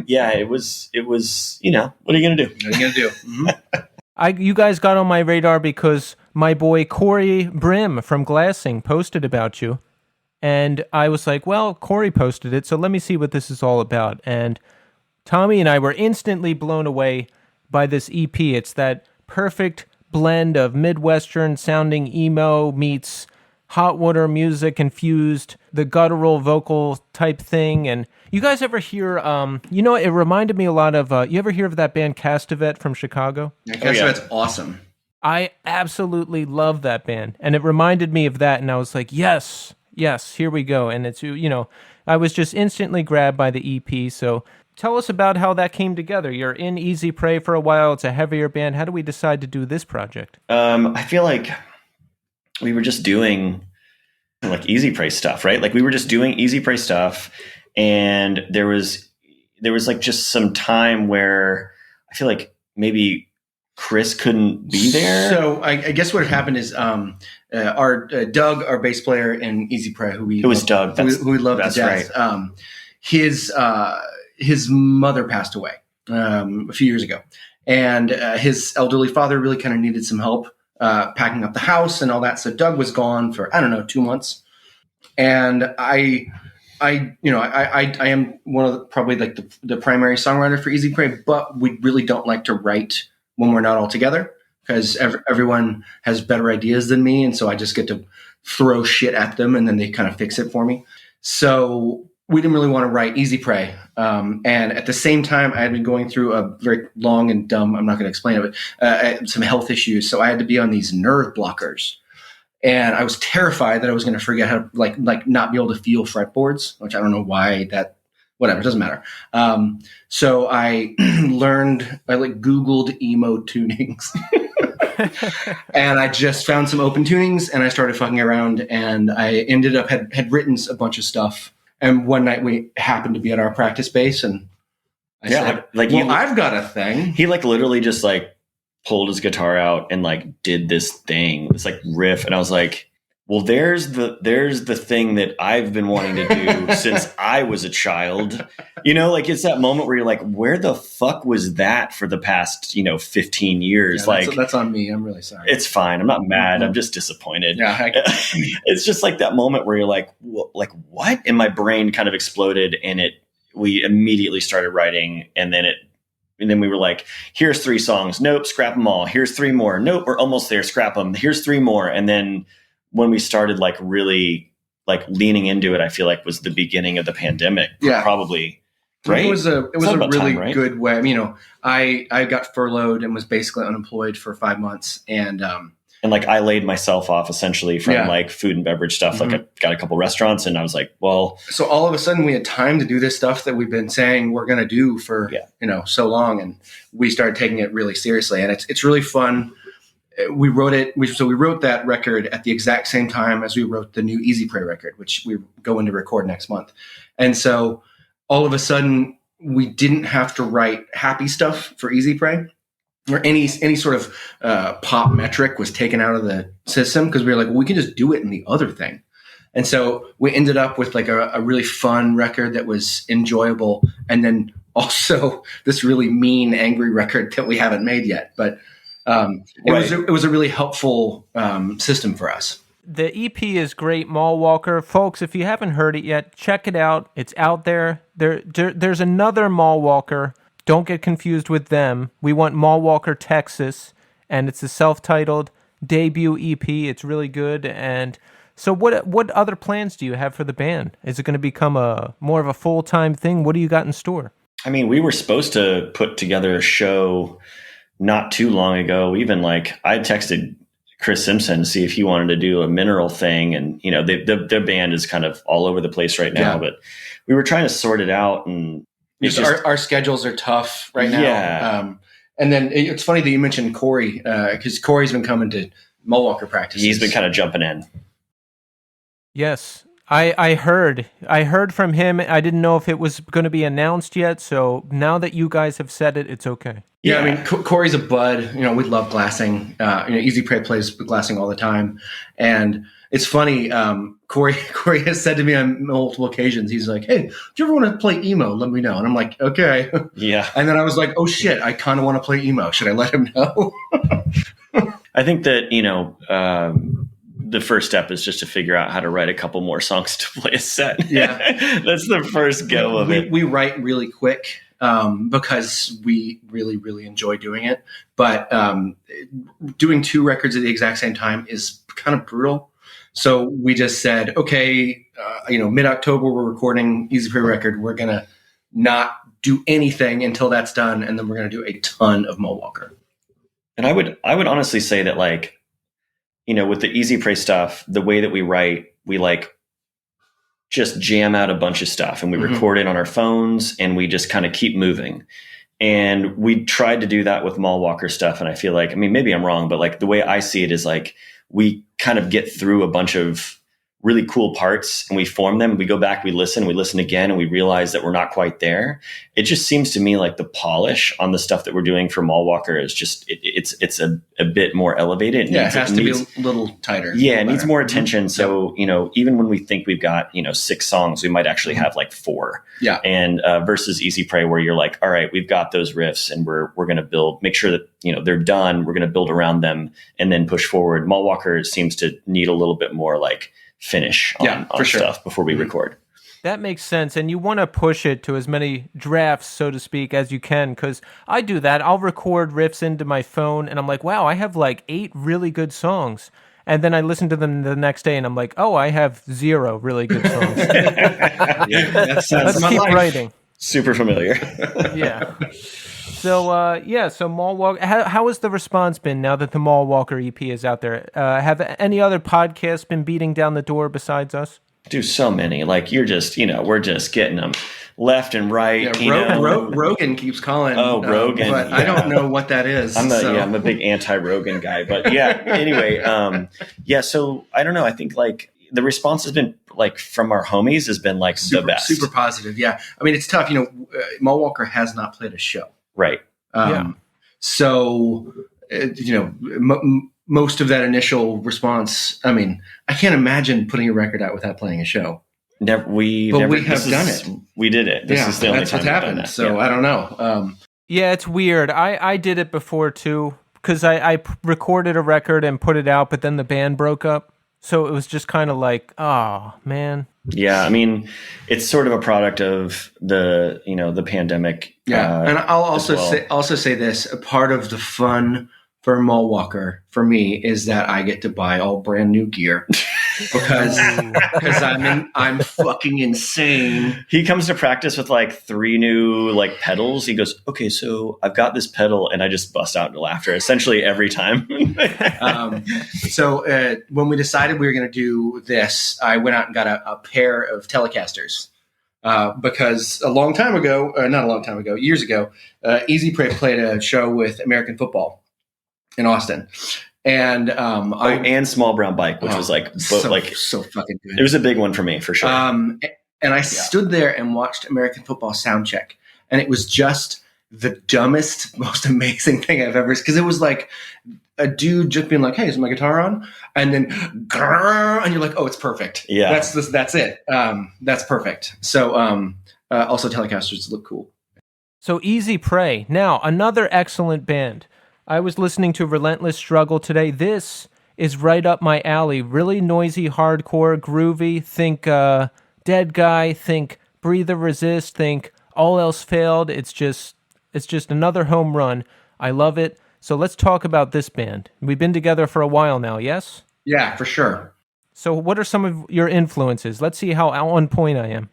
Yeah, it was, what are you going to do? What are you going to do? Mm-hmm. You guys got on my radar because my boy Corey Brim from Glassing posted about you. And I was like, well, Corey posted it, so let me see what this is all about. And Tommy and I were instantly blown away by this EP. It's that perfect blend of Midwestern sounding emo meets hot water music infused, the guttural vocal type thing. And you guys ever hear, it reminded me a lot of, you ever hear of that band Castavet from Chicago? Yeah, Castavet's awesome. I absolutely love that band. And it reminded me of that. And I was like, yes, here we go. And it's, I was just instantly grabbed by the EP. So Tell us about how that came together. You're in Easy Prey for a while. It's a heavier band. How do we decide to do this project? I feel like we were just doing like Easy Prey stuff, right? Like we were just doing Easy Prey stuff, and there was like just some time where I feel like maybe Chris couldn't be there. So I guess what happened is our Doug, our bass player in Easy Prey, who we love to death. Right. His mother passed away a few years ago, and his elderly father really kind of needed some help packing up the house and all that. So Doug was gone for 2 months, and I am one of probably like the primary songwriter for Easy Prey, but we really don't like to write when we're not all together because everyone has better ideas than me, and so I just get to throw shit at them, and then they kind of fix it for me. So we didn't really want to write Easy Prey. And at the same time, I had been going through a very long and dumb, I'm not going to explain it, but some health issues. So I had to be on these nerve blockers. And I was terrified that I was going to forget how to like not be able to feel fretboards, which I don't know why whatever, it doesn't matter. So I Googled emo tunings. And I just found some open tunings and I started fucking around, and I ended up had written a bunch of stuff. And one night we happened to be at our practice base, and I said, I've got a thing. He like literally just like pulled his guitar out and like did this thing, this like riff. And I was like, well, there's the thing that I've been wanting to do since I was a child. Like it's that moment where you're like, where the fuck was that for the past, 15 years? Yeah, that's on me. I'm really sorry. It's fine. I'm not mad. I'm just disappointed. Yeah, it's just like that moment where you're like what? And my brain kind of exploded, and we immediately started writing, and then we were like, here's 3 songs. Nope, scrap them all. Here's 3 more. Nope, we're almost there. Scrap them. Here's 3 more. And then when we started like really like leaning into it, I feel like was the beginning of the pandemic. Yeah, probably. Right. It was a really good way. I mean, I got furloughed and was basically unemployed for 5 months, and like I laid myself off essentially from like food and beverage stuff. Mm-hmm. Like I got a couple restaurants, and I was like, well, so all of a sudden we had time to do this stuff that we've been saying we're going to do for so long, and we started taking it really seriously, and it's really fun. We wrote it. We wrote that record at the exact same time as we wrote the new Easy Prey record, which we go into record next month. And so all of a sudden we didn't have to write happy stuff for Easy Prey, or any sort of pop metric was taken out of the system, because we were like, well, we can just do it in the other thing. And so we ended up with like a really fun record that was enjoyable, and then also this really mean, angry record that we haven't made yet. But it was a really helpful system for us. The EP is great, Mall Walker. Folks, if you haven't heard it yet, check it out. It's out there. There's another Mall Walker. Don't get confused with them. We want Mall Walker, Texas, and it's a self-titled debut EP. It's really good. And so what other plans do you have for the band? Is it going to become more of a full-time thing? What do you got in store? I mean, we were supposed to put together a show not too long ago. Even like I texted Chris Simpson to see if he wanted to do a mineral thing, and their band is kind of all over the place right now. Yeah. But we were trying to sort it out, and our schedules are tough right now. Yeah. And then it's funny that you mentioned Corey, because Corey's been coming to Mall Walker practices. He's been kind of jumping in. Yes. I heard from him. I didn't know if it was going to be announced yet. So now that you guys have said it, it's okay. Yeah, I mean, Corey's a bud. We love glassing. Easy Prey plays glassing all the time, and it's funny. Corey has said to me on multiple occasions, he's like, "Hey, do you ever want to play emo? Let me know." And I'm like, "Okay." Yeah. And then I was like, "Oh shit, I kind of want to play emo. Should I let him know?" I think that the first step is just to figure out how to write a couple more songs to play a set. Yeah. That's the first go of it. We write really quick because we really, really enjoy doing it. But doing 2 records at the exact same time is kind of brutal. So we just said, okay, mid-October, we're recording Easy Prey record. We're going to not do anything until that's done. And then we're going to do a ton of Mall Walker. And I would honestly say that with the Easy Prey stuff, the way that we write, we like just jam out a bunch of stuff, and we record it on our phones, and we just kind of keep moving. And we tried to do that with Mall Walker stuff. And I feel like, I mean, maybe I'm wrong, but like the way I see it is like we kind of get through a bunch of really cool parts and we form them. We go back, we listen again, and we realize that we're not quite there. It just seems to me like the polish on the stuff that we're doing for Mall Walker is just, it's a bit more elevated. It has to be a little tighter. Yeah, it needs more attention. So, you know, even when we think we've got, you know, 6 songs, we might actually have like 4. Yeah. And versus Easy Prey, where you're like, all right, we've got those riffs and we're going to make sure that, you know, they're done. We're going to build around them and then push forward. Mall Walker seems to need a little bit more like finish on stuff before we record. That makes sense. And you want to push it to as many drafts, so to speak, as you can. Because I do that. I'll record riffs into my phone and I'm like, wow, I have like 8 really good songs. And then I listen to them the next day and I'm like, oh, I have 0 really good songs. Let's keep writing. Super familiar. Yeah. So Mall Walker, how has the response been now that the Mall Walker EP is out there? Have any other podcasts been beating down the door besides us? Do so many. Like you're just, you know, we're just getting them left and right. Yeah, Rogan keeps calling. Oh, Rogan. But I don't know what that is. I'm a big anti-Rogan guy. But yeah, anyway, so I don't know. I think like the response has been like from our homies has been like the best. Super positive. Yeah. I mean, it's tough. You know, Mall Walker has not played a show. Right. So, you know, most of that initial response, I mean, I can't imagine putting a record out without playing a show. We have done it. We did it. This is the only that's time what's happened. So I don't know. Yeah, it's weird. I did it before too, because I recorded a record and put it out, but then the band broke up. So it was just kind of like, oh, man. Yeah, I mean, it's sort of a product of the, you know, the pandemic. Yeah, and I'll also say this: a part of the fun for Mall Walker for me is that I get to buy all brand new gear because I'm fucking insane. He comes to practice with like 3 new like pedals. He goes, okay, so I've got this pedal, and I just bust out into laughter essentially every time. So when we decided we were going to do this, I went out and got a pair of Telecasters. Because years ago, Easy Prey played a show with American Football in Austin, and and Small Brown Bike, which was like so fucking good. It was a big one for me for sure. And I stood there and watched American Football soundcheck, and it was just the dumbest, most amazing thing I've ever. Because it was like a dude just being like, "Hey, is my guitar on?" And then, and you're like, "Oh, it's perfect." Yeah, that's it. That's perfect. So, also Telecasters look cool. So Easy Prey. Now another excellent band. I was listening to Relentless Struggle today. This is right up my alley. Really noisy, hardcore, groovy. Think Dead Guy. Think Breathe or Resist. Think All Else Failed. It's just another home run. I love it. So let's talk about this band. We've been together for a while now, yes? Yeah, for sure. So what are some of your influences? Let's see how on point I am.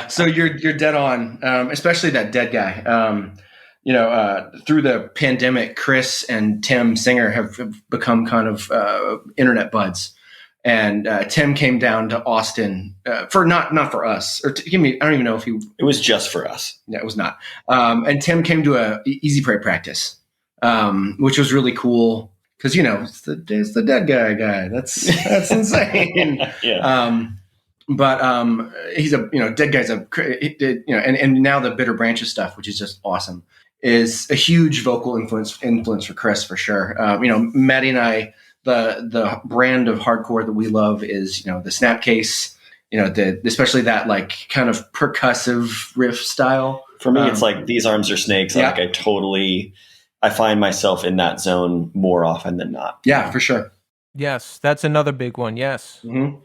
So you're dead on, especially that Dead Guy. Through the pandemic, Chris and Tim Singer have become kind of internet buds. And Tim came down to Austin for not for us, or I don't even know if it was just for us. Yeah, it was not. And Tim came to a Easy Prey practice, which was really cool because it's the Dead Guy. That's insane. Yeah. But he's Dead Guy's and now the Bitter Branches stuff, which is just awesome, is a huge vocal influence for Chris for sure. Maddie and I, the brand of hardcore that we love is, the Snapcase, especially that like kind of percussive riff style. For me, it's like These Arms Are Snakes. Yeah. Like I find myself in that zone more often than not. Yeah, for sure. Yes, that's another big one. Yes. Mm-hmm.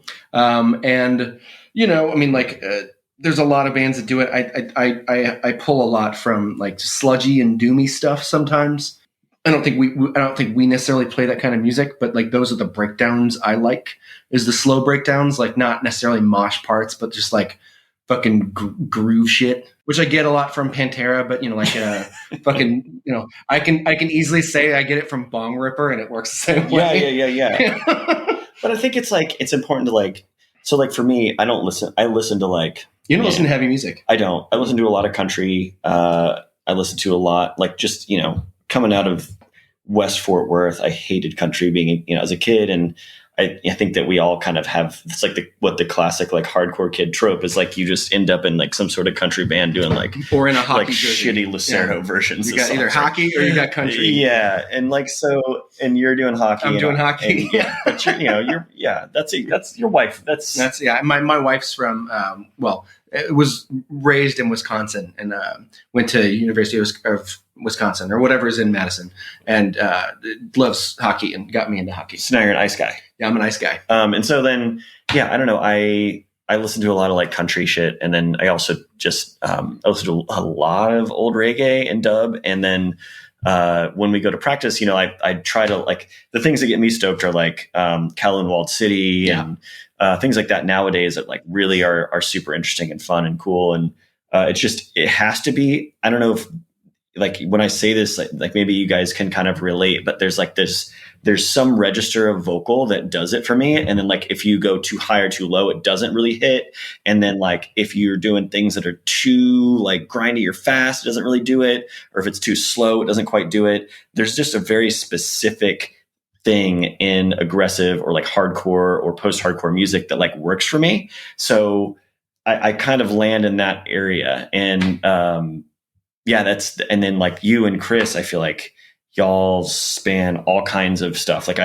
There's a lot of bands that do it. I pull a lot from like sludgy and doomy stuff sometimes. I don't think we necessarily play that kind of music, but like those are the breakdowns I like. Is the slow breakdowns, like not necessarily mosh parts, but just like fucking groove shit, which I get a lot from Pantera. But fucking I can easily say I get it from Bong Ripper, and it works the same way. Yeah. But I think it's important to like So like for me, I listen to like, You don't listen to heavy music. I don't. I listen to a lot of country. I listen to a lot, like just, coming out of West Fort Worth, I hated country being, as a kid. And I think that we all kind of have, it's like what the classic like hardcore kid trope is, like you just end up in like some sort of country band doing like, or in a hockey like jersey. shitty Lucero versions. You got either hockey or you got country. Yeah. And like, and you're doing hockey. I'm doing hockey. But that's your wife. That's my wife's from, it was raised in Wisconsin and went to University of Wisconsin or whatever is in Madison, and loves hockey and got me into hockey. So now you're an ice guy. Yeah, I'm an ice guy. And so then, I don't know. I listen to a lot of like country shit, and then I also just I listen to a lot of old reggae and dub. And then when we go to practice, I try to like the things that get me stoked are like Calhoun Walled City and things like that nowadays that like really are super interesting and fun and cool. And it has to be. I don't know if like when I say this, like maybe you guys can kind of relate, but there's some register of vocal that does it for me. And then like, if you go too high or too low, it doesn't really hit. And then like, if you're doing things that are too like grindy or fast, it doesn't really do it. Or if it's too slow, it doesn't quite do it. There's just a very specific thing in aggressive or like hardcore or post-hardcore music that like works for me. So I kind of land in that area. And, and then like you and Chris, I feel like y'all span all kinds of stuff. Like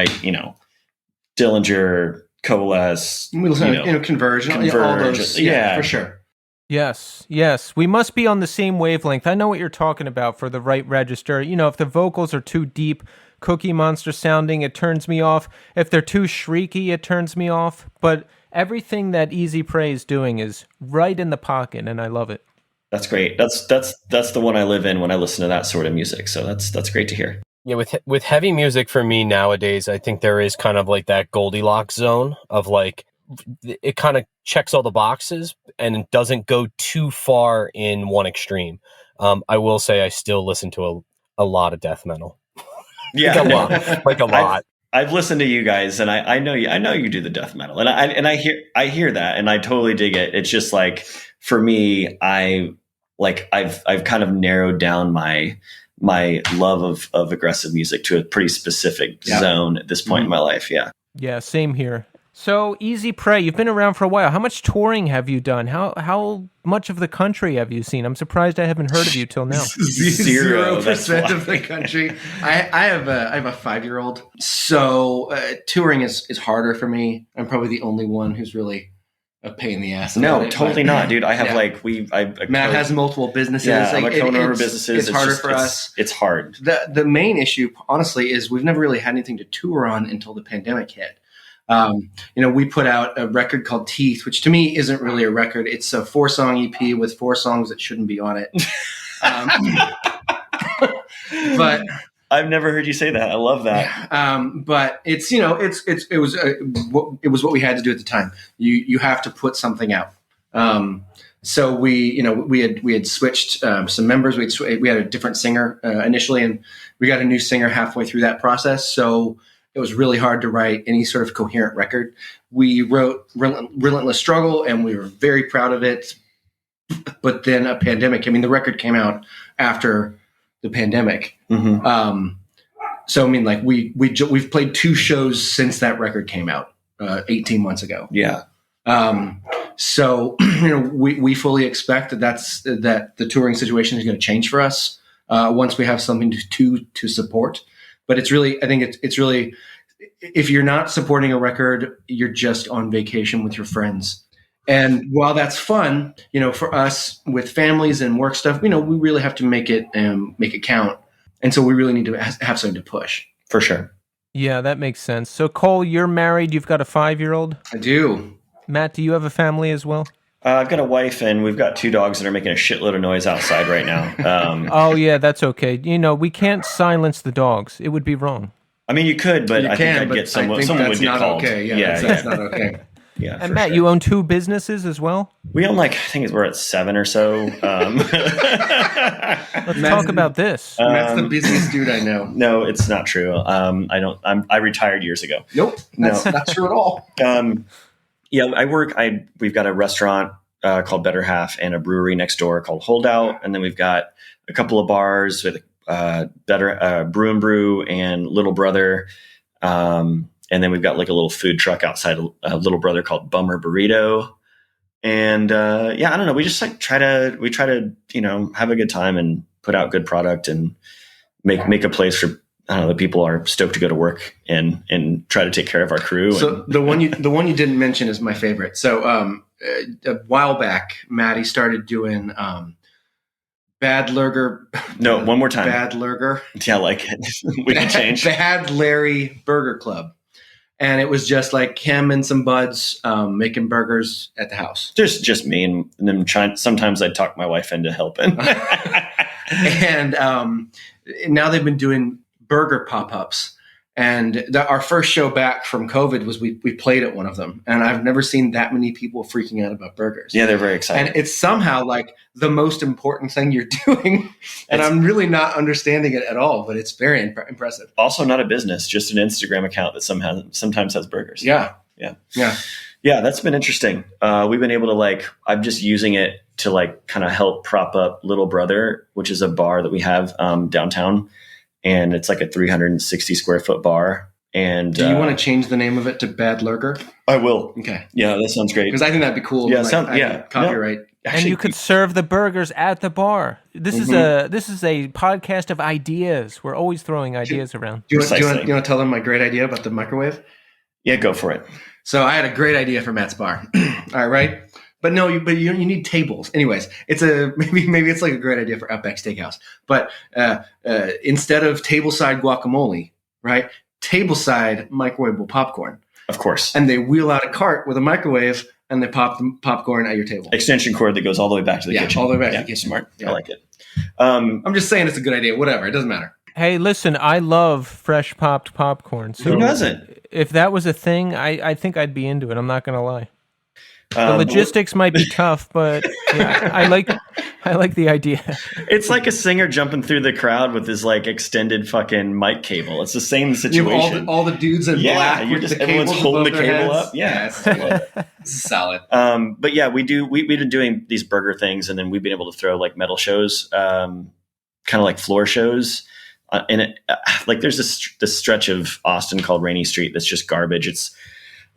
Dillinger, Coalesce, we listen to Converge, all those, for sure. Yes. We must be on the same wavelength. I know what you're talking about for the right register. If the vocals are too deep, Cookie Monster sounding, it turns me off. If they're too shrieky, it turns me off. But everything that Easy Prey is doing is right in the pocket, and I love it. That's great. That's the one I live in when I listen to that sort of music. So that's great to hear. Yeah, with heavy music for me nowadays, I think there is kind of like that Goldilocks zone of like it kind of checks all the boxes and it doesn't go too far in one extreme. I will say I still listen to a lot of death metal. Yeah, like a lot. I've listened to you guys, and I know you do the death metal, and I hear that, and I totally dig it. It's just like for me, I've kind of narrowed down my love of aggressive music to a pretty specific zone at this point in my life. Yeah, same here. So Easy Prey, you've been around for a while. How much touring have you done? How much of the country have you seen? I'm surprised I haven't heard of you till now. 0% of the country. I have a 5-year-old, so touring is harder for me. I'm probably the only one who's really a pain in the ass. No, totally not, dude. I have Matt has multiple businesses. Yeah, I'm a co-owner of businesses. It's harder for us. It's hard. The main issue, honestly, is we've never really had anything to tour on until the pandemic hit. We put out a record called Teeth, which to me isn't really a record. It's a 4-song EP with 4 songs that shouldn't be on it. But I've never heard you say that. I love that. But it's it was what we had to do at the time. You have to put something out. So we had switched some members. We had a different singer initially, and we got a new singer halfway through that process. So it was really hard to write any sort of coherent record. We wrote Relentless Struggle, and we were very proud of it. But then a pandemic. The record came out after the pandemic. Mm-hmm. So we've played 2 shows since that record came out 18 months ago. Yeah. So we fully expect that the touring situation is going to change for us once we have something to support. But it's really, I think it's really, if you're not supporting a record, you're just on vacation with your friends. And while that's fun, for us with families and work stuff, we really have to make it count. And so we really need to have something to push. For sure. Yeah, that makes sense. So Cole, you're married. You've got a 5-year-old. I do. Matt, do you have a family as well? I've got a wife, and we've got 2 dogs that are making a shitload of noise outside right now. Oh, yeah, that's okay. We can't silence the dogs. It would be wrong. You could, but I think I'd get someone would get called. Okay. Yeah, that's not okay. Yeah. And Matt, you own 2 businesses as well? We own I think we're at 7 or so. Let's talk about this. Matt's the busiest dude I know. No, it's not true. I retired years ago. Nope. That's not true at all. Yeah, we've got a restaurant called Better Half and a brewery next door called Holdout. And then we've got a couple of bars with Better Brew and Brew and Little Brother. And then we've got like a little food truck outside Little Brother called Bummer Burrito. And I don't know. We just like try to, have a good time and put out good product and make a place for, I don't know, the people are stoked to go to work and try to take care of our crew. So the one you didn't mention is my favorite. So a while back, Maddie started doing Bad Lurger. No, one more time. Bad Lurger. Yeah, I like it. We can change. Bad Larry Burger Club. And it was just like him and some buds making burgers at the house. Just me and them trying. Sometimes I talk my wife into helping. And now they've been doing burger pop-ups. And our first show back from COVID was we played at one of them. And I've never seen that many people freaking out about burgers. Yeah, they're very excited. And it's somehow like the most important thing you're doing. And I'm really not understanding it at all, but it's very impressive. Also not a business, just an Instagram account that sometimes has burgers. Yeah. Yeah, that's been interesting. We've been able to I'm just using it to kind of help prop up Little Brother, which is a bar that we have downtown. And it's like a 360 square foot bar. And do you want to change the name of it to Bad Lurger? I will. Okay. Yeah, that sounds great. Because I think that'd be cool. Yeah, copyright. No. And Actually, you could serve the burgers at the bar. This is a podcast of ideas. We're always throwing ideas around. Do you want to tell them my great idea about the microwave? Yeah, go for it. So I had a great idea for Matt's bar. All right. But no, you need tables. Anyways, maybe it's like a great idea for Outback Steakhouse. But instead of tableside guacamole, right? Tableside microwavable popcorn. Of course. And they wheel out a cart with a microwave and they pop the popcorn at your table. Extension cord that goes all the way back to the kitchen. All the way back to the kitchen. Smart. Yeah. I like it. I'm just saying it's a good idea. Whatever. It doesn't matter. Hey, listen, I love fresh popped popcorn. So who doesn't? If that was a thing, I think I'd be into it. I'm not going to lie. The logistics might be tough, but yeah, I like the idea. It's like a singer jumping through the crowd with his extended fucking mic cable. It's the same situation. You have all the dudes in black. Everyone's holding the cable up. Yeah, this is solid. But yeah, we've been doing these burger things, and then we've been able to throw metal shows, kind of like floor shows. And there's this stretch of Austin called Rainy Street that's just garbage. It's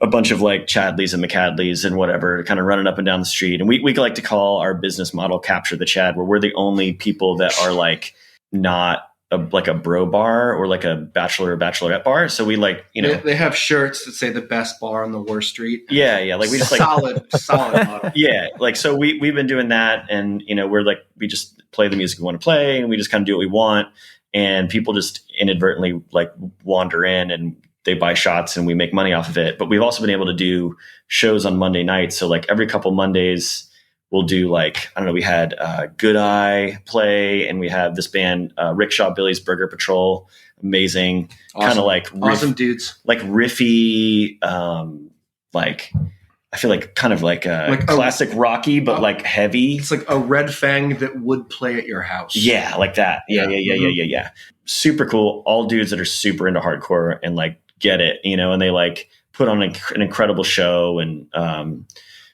a bunch of Chadleys and McCadleys and whatever kind of running up and down the street. And we like to call our business model Capture the Chad, where we're the only people that are not a bro bar or a bachelor or bachelorette bar. So we they have shirts that say the best bar on the worst street. Yeah. We just solid model. Yeah. So we've been doing that, and we just play the music we want to play, and we just kind of do what we want. And people just inadvertently wander in and they buy shots and we make money off of it. But we've also been able to do shows on Monday nights. So every couple Mondays we'll do I don't know, we had Good Eye play, and we have this band, Rickshaw Billy's Burger Patrol. Amazing. Awesome. Kind of awesome dudes. Riffy, I feel kind of classic Rocky, but heavy. It's like a Red Fang that would play at your house. Yeah, like that. Yeah. Super cool. All dudes that are super into hardcore and get it, and they put on an incredible show. And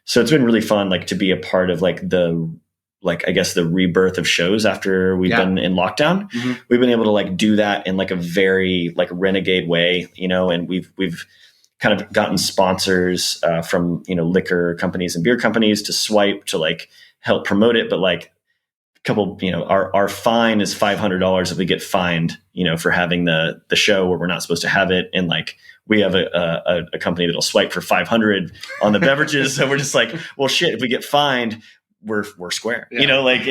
so it's been really fun, to be a part of the I guess the rebirth of shows after we've been in lockdown. Mm-hmm. We've been able to do that in a very renegade way, and we've kind of gotten sponsors from liquor companies and beer companies to swipe to help promote it. But a couple, our fine is $500 if we get fined, for having the show where we're not supposed to have it. And we have a company that'll swipe for 500 on the beverages. So we're just well, shit, if we get fined, we're square. Yeah.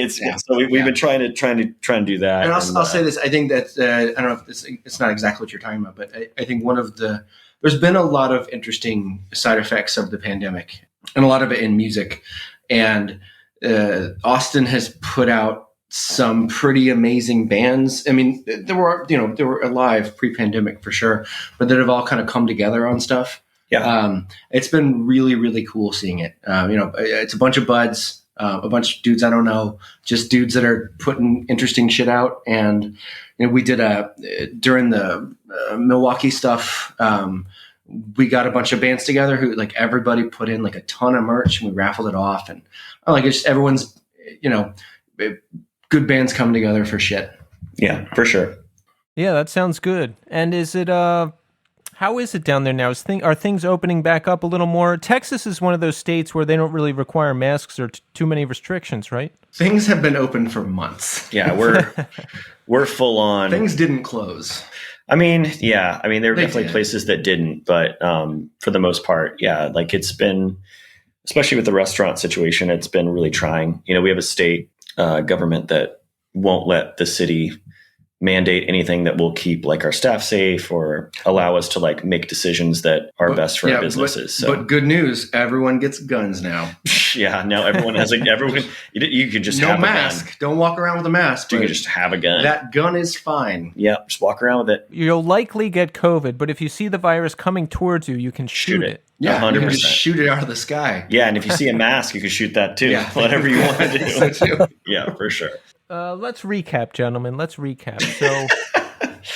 So we've been trying to do that. And I'll say this. I think that I don't know if it's not exactly what you're talking about, but I think there's been a lot of interesting side effects of the pandemic, and a lot of it in music. And Austin has put out some pretty amazing bands. I mean, they were alive pre-pandemic for sure, but that have all kind of come together on stuff. Yeah. It's been really, really cool seeing it. It's a bunch of buds, a bunch of dudes I don't know, just dudes that are putting interesting shit out. And we did during the Milwaukee stuff, we got a bunch of bands together who like everybody put in like a ton of merch and we raffled it off. And like, it's just everyone's, good bands come together for shit. Yeah, for sure. Yeah, that sounds good. And is it how is it down there now? Are things opening back up a little more? Texas is one of those states where they don't really require masks or too many restrictions, right? Things have been open for months. Yeah, we're full on. Things didn't close. I mean, yeah. I mean, there were They definitely did. places that didn't, but for the most part, yeah. Like it's been, especially with the restaurant situation, it's been really trying. We have a state government that won't let the city mandate anything that will keep like our staff safe or allow us to like make decisions that are best for our businesses. But good news, everyone gets guns now. Yeah, now everyone has everyone. You can just No have mask. a gun. Don't walk around with a mask. You but can just have a gun. that gun is fine. Yeah, just walk around with it. You'll likely get COVID, but if you see the virus coming towards you, you can shoot it. Yeah, 100%. you can just shoot it out of the sky. Yeah, and if you see a mask, you can shoot that too. Yeah. Whatever you want to do. So too. Yeah, for sure. Let's recap, gentlemen. Let's recap. So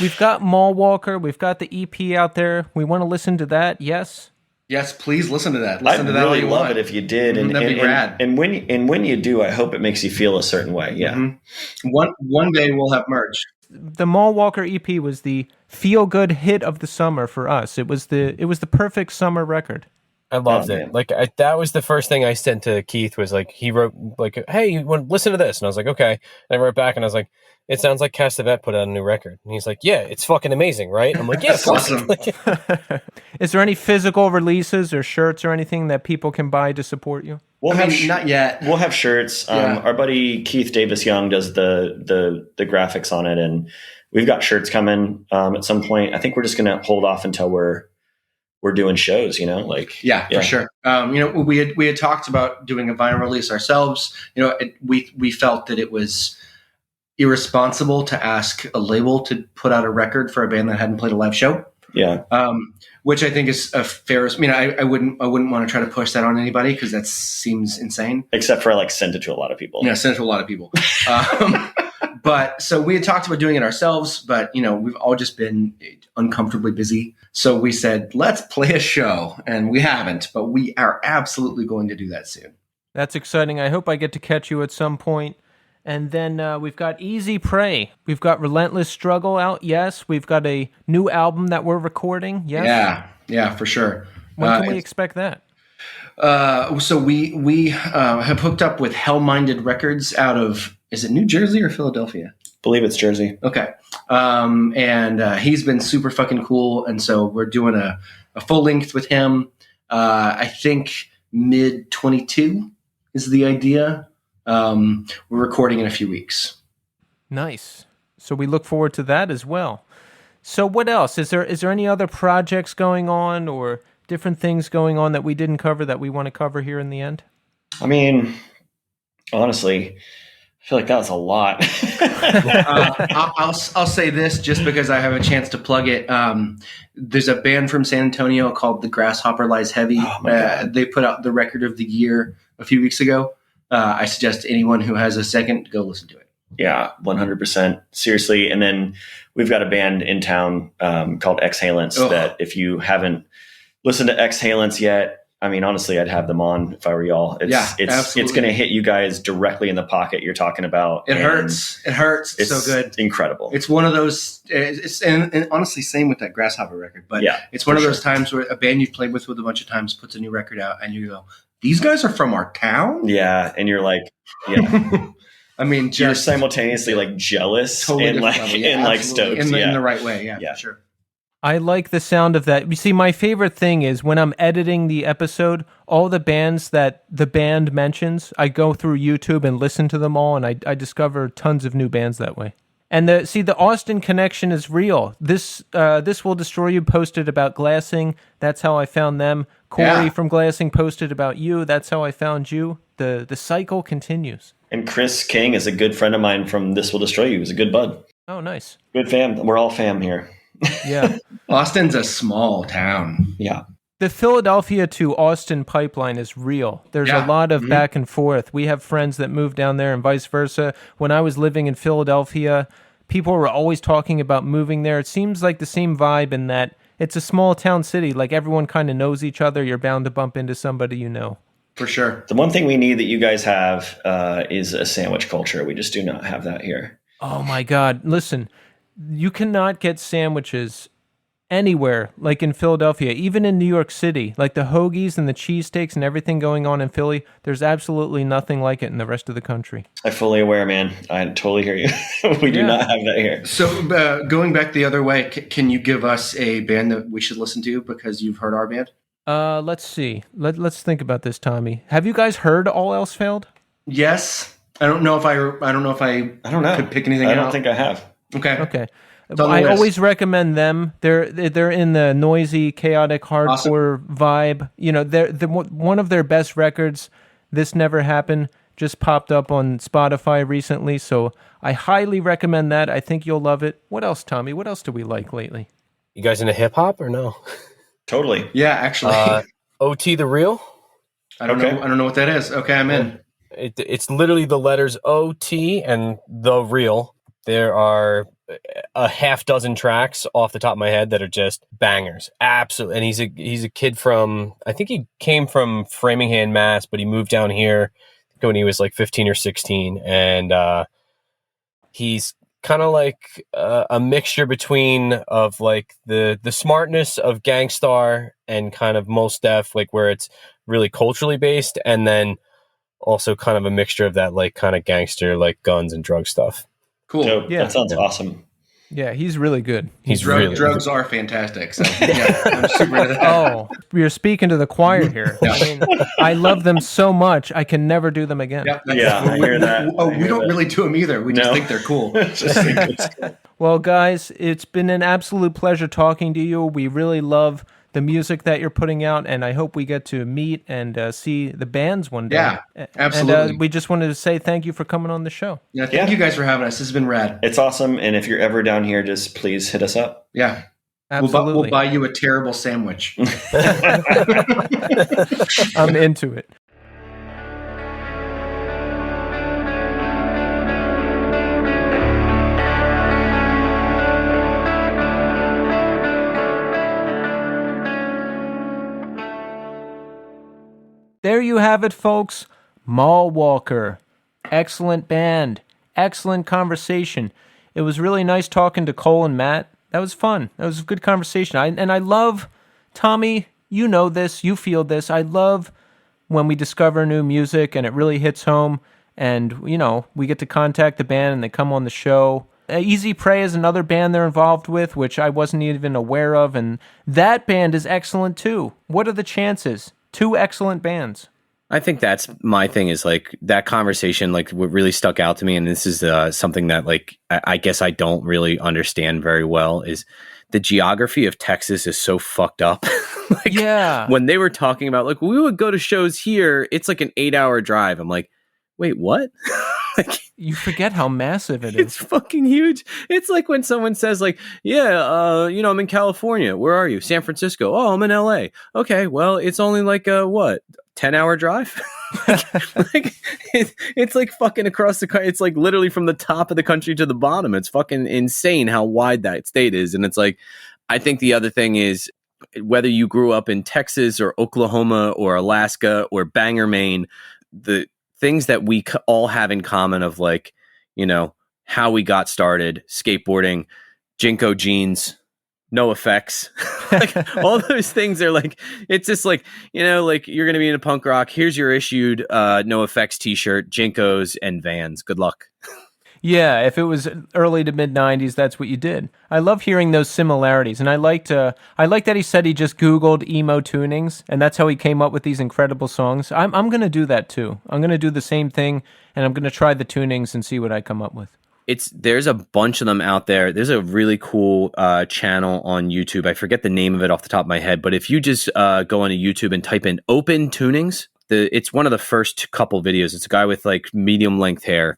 we've got Mall Walker. We've got the EP out there. We want to listen to that. Yes. Yes, please listen to that. Listen I'd to that all really you love want. it if you did, and That'd be rad. And when you do, I hope it makes you feel a certain way. Yeah, Mhm. One day we'll have merch. The Mall Walker EP was the feel-good hit of the summer for us. It was the perfect summer record. I loved Oh, it. man. Like that was the first thing I sent to Keith was like, he wrote like, "Hey, you want to listen to this?" And I was like, "Okay." And I wrote back and I was like, "It sounds like Castavet put out a new record." And he's like, "Yeah, it's fucking amazing, right?" I'm like, "Yeah, That's awesome. Is there any physical releases or shirts or anything that people can buy to support you? we'll I mean, not yet. We'll have shirts. Yeah. Our buddy Keith Davis Young does the graphics on it, and we've got shirts coming at some point. I think we're just going to hold off until we're doing shows. Yeah, for sure. We had talked about doing a vinyl release ourselves. We felt that it was irresponsible to ask a label to put out a record for a band that hadn't played a live show. Yeah. Which I think is a fair. I mean, I wouldn't want to try to push that on anybody because that seems insane. Except for I like sent it to a lot of people. Yeah, sent it to a lot of people. But so we had talked about doing it ourselves, but we've all just been uncomfortably busy. So we said, let's play a show, and we haven't, but we are absolutely going to do that soon. That's exciting. I hope I get to catch you at some point. And then we've got Easy Prey. We've got Relentless Struggle out. Yes. We've got a new album that we're recording. Yes. Yeah, for sure. When can we expect that? So we have hooked up with Hell Minded Records out of, is it New Jersey or Philadelphia? Believe it's Jersey. Okay. And he's been super fucking cool. And so we're doing a full length with him. I think mid 22 is the idea. We're recording in a few weeks. Nice. So we look forward to that as well. So what else? Is there any other projects going on or different things going on that we didn't cover that we want to cover here in the end? I mean, honestly, I feel like that was a lot. I'll say this just because I have a chance to plug it. There's a band from San Antonio called The Grasshopper Lies Heavy. Oh, my God. They put out the record of the year a few weeks ago. I suggest anyone who has a second go listen to it. Yeah, 100%. Seriously. And then we've got a band in town called Exhalants that if you haven't listened to Exhalants yet, I mean, honestly, I'd have them on if I were y'all. It's going to hit you guys directly in the pocket you're talking about. It hurts. It hurts. It's so good. Incredible. It's one of those, and honestly, same with that Grasshopper record, but yeah, it's one of those times where a band you've played with a bunch of times puts a new record out and you go, these guys are from our town? Yeah. And you're like, yeah. I mean, you're simultaneously like jealous totally and like, level. Yeah, and like absolutely. stoked. In the right way. Yeah, Yeah. for sure. I like the sound of that. You see, my favorite thing is when I'm editing the episode, all the bands that the band mentions, I go through YouTube and listen to them all, and I discover tons of new bands that way. And the Austin connection is real. This Will Destroy You posted about Glassing. That's how I found them. Corey from Glassing posted about you. That's how I found you. The cycle continues. And Chris King is a good friend of mine from This Will Destroy You. He's a good bud. Oh, nice. Good fam. We're all fam here. Yeah. Austin's a small town. Yeah. The Philadelphia to Austin pipeline is real. There's a lot of back and forth. We have friends that move down there and vice versa. When I was living in Philadelphia, people were always talking about moving there. It seems like the same vibe in that it's a small town city. Like everyone kind of knows each other. You're bound to bump into somebody you know. For sure. The one thing we need that you guys have is a sandwich culture. We just do not have that here. Oh my God. Listen, you cannot get sandwiches anywhere like in Philadelphia, even in New York City. Like the hoagies and the cheesesteaks and everything going on in Philly, there's absolutely nothing like it in the rest of the country. I'm fully aware, man. I totally hear you. We do not have that here. So going back the other way, can you give us a band that we should listen to because you've heard our band? Let's see. Let's think about this, Tommy. Have you guys heard All Else Failed? Yes. I don't know. I don't know. Could pick anything I out. don't think I have. Okay. on the I list. always recommend them. They're in the noisy, chaotic, hardcore vibe. You know, they're one of their best records. This Never Happened just popped up on Spotify recently, so I highly recommend that. I think you'll love it. What else, Tommy? What else do we like lately? You guys into hip hop or no? Totally. Yeah, actually. OT the Real? I don't know. I don't know what that is. Okay, I'm in. It's literally the letters OT and the Real. There are a half dozen tracks off the top of my head that are just bangers. Absolutely. And he's a kid from, I think he came from Framingham, Mass, but he moved down here when he was like 15 or 16. And he's kind of like a mixture between of like the smartness of Gangstar and kind of Mos Def, like where it's really culturally based, and then also kind of a mixture of that like kind of gangster, like guns and drug stuff. Cool. Dope. Yeah. That sounds awesome. Yeah, he's really good. Drugs are fantastic. So, yeah, I'm super into that. Oh, you're speaking to the choir here. I mean, I love them so much, I can never do them again. Yep, I hear that. We don't really do them either. We just think they're cool. Just think it's cool. Well, guys, it's been an absolute pleasure talking to you. We really love the music that you're putting out, and I hope we get to meet and see the bands one day. Yeah, absolutely. And we just wanted to say thank you for coming on the show. Yeah, thank you guys for having us. This has been rad. It's awesome. And if you're ever down here, just please hit us up. Yeah. Absolutely. We'll buy you a terrible sandwich. I'm into it. There you have it, folks. Mall Walker. Excellent band. Excellent conversation. It was really nice talking to Cole and Matt. That was fun. That was a good conversation. I love, Tommy, you know this, you feel this. I love when we discover new music and it really hits home and, you know, we get to contact the band and they come on the show. Easy Prey is another band they're involved with, which I wasn't even aware of, and that band is excellent too. What are the chances? 2 excellent bands. I think that's my thing is like that conversation, like what really stuck out to me. And this is something that like, I guess I don't really understand very well is the geography of Texas is so fucked up. Like, yeah. When they were talking about like, we would go to shows here, it's like an 8-hour drive. I'm like, wait, what? Like, you forget how massive it it's is. fucking huge. It's like when someone says like, yeah, you know, I'm in California. Where are you? San Francisco. Oh, I'm in LA. Okay. Well, it's only like a 10-hour drive. It's like fucking across the country. It's like literally from the top of the country to the bottom. It's fucking insane how wide that state is. And it's like, I think the other thing is whether you grew up in Texas or Oklahoma or Alaska or Bangor, Maine, the things that we all have in common of like, you know, how we got started, skateboarding, Jinko jeans, no effects, like all those things are like, it's just like, you know, like you're going to be in a punk rock. Here's your issued no effects t-shirt, Jinkos and Vans. Good luck. Yeah, if it was early to mid 90s, that's what you did. I love hearing those similarities, and I like that he said he just Googled emo tunings, and that's how he came up with these incredible songs. I'm going to do that too. I'm going to do the same thing, and I'm going to try the tunings and see what I come up with. There's a bunch of them out there. There's a really cool channel on YouTube. I forget the name of it off the top of my head, but if you just go onto YouTube and type in Open Tunings, it's one of the first couple videos. It's a guy with like medium length hair.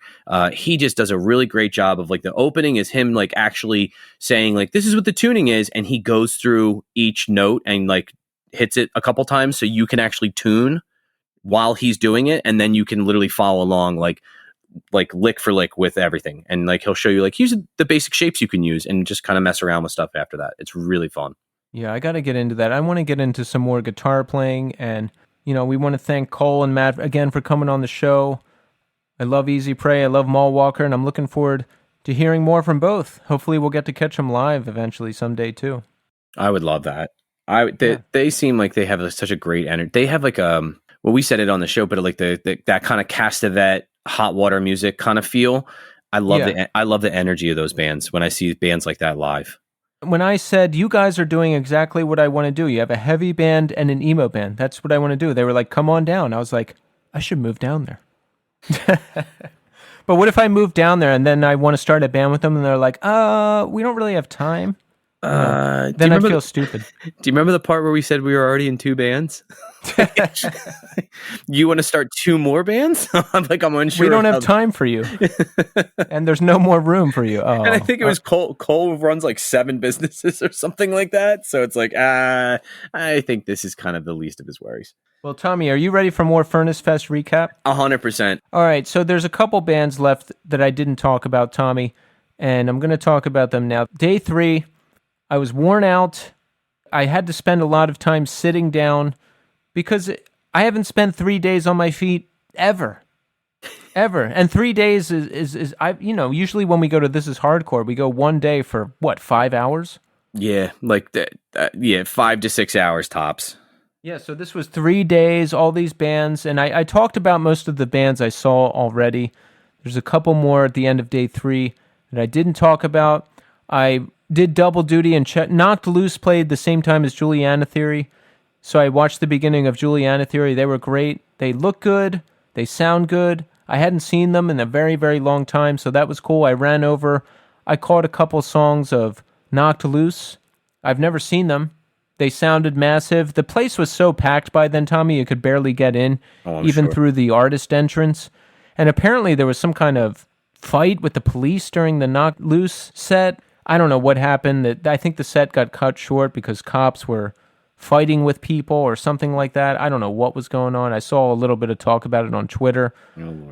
He just does a really great job of like the opening is him like actually saying like, this is what the tuning is. And he goes through each note and like hits it a couple times so you can actually tune while he's doing it. And then you can literally follow along like lick for lick with everything. And like, he'll show you like, here's the basic shapes you can use and just kind of mess around with stuff after that. It's really fun. Yeah, I got to get into that. I want to get into some more guitar playing, and we want to thank Cole and Matt again for coming on the show. I love Easy Prey, I love Mall Walker, and I'm looking forward to hearing more from both. Hopefully we'll get to catch them live eventually someday too. I would love that. They seem like they have such a great energy. They have like well, we said it on the show, but like that kind of Castavet hot water music kind of feel. I love the energy of those bands when I see bands like that live. When I said, you guys are doing exactly what I want to do. You have a heavy band and an emo band. That's what I want to do. They were like, come on down. I was like, I should move down there. But what if I move down there and then I want to start a band with them and they're like, we don't really have time. Then I feel stupid. Do you remember the part where we said we were already in 2 bands? You want to start 2 more bands? I'm unsure. We don't have time for you. And there's no more room for you. Oh. And I think it was Cole. Cole runs like 7 businesses or something like that. So it's like, I think this is kind of the least of his worries. Well, Tommy, are you ready for more Furnace Fest recap? 100%. All right, so there's a couple bands left that I didn't talk about, Tommy, and I'm going to talk about them now. Day 3, I was worn out. I had to spend a lot of time sitting down because I haven't spent 3 days on my feet ever. And 3 days is usually when we go to This Is Hardcore, we go one day for, 5 hours? Yeah, like that. 5 to 6 hours tops. Yeah, so this was 3 days, all these bands, and I talked about most of the bands I saw already. There's a couple more at the end of day 3 that I didn't talk about. I did double duty and Knocked Loose played the same time as Juliana Theory, so I watched the beginning of Juliana Theory. They were great. They look good. They sound good. I hadn't seen them in a very, very long time, so that was cool. I ran over. I caught a couple songs of Knocked Loose. I've never seen them. They sounded massive. The place was so packed by then, Tommy, you could barely get in, even through the artist entrance. And apparently there was some kind of fight with the police during the Knocked Loose set. I don't know what happened. I think the set got cut short because cops were fighting with people or something like that. I don't know what was going on. I saw a little bit of talk about it on Twitter,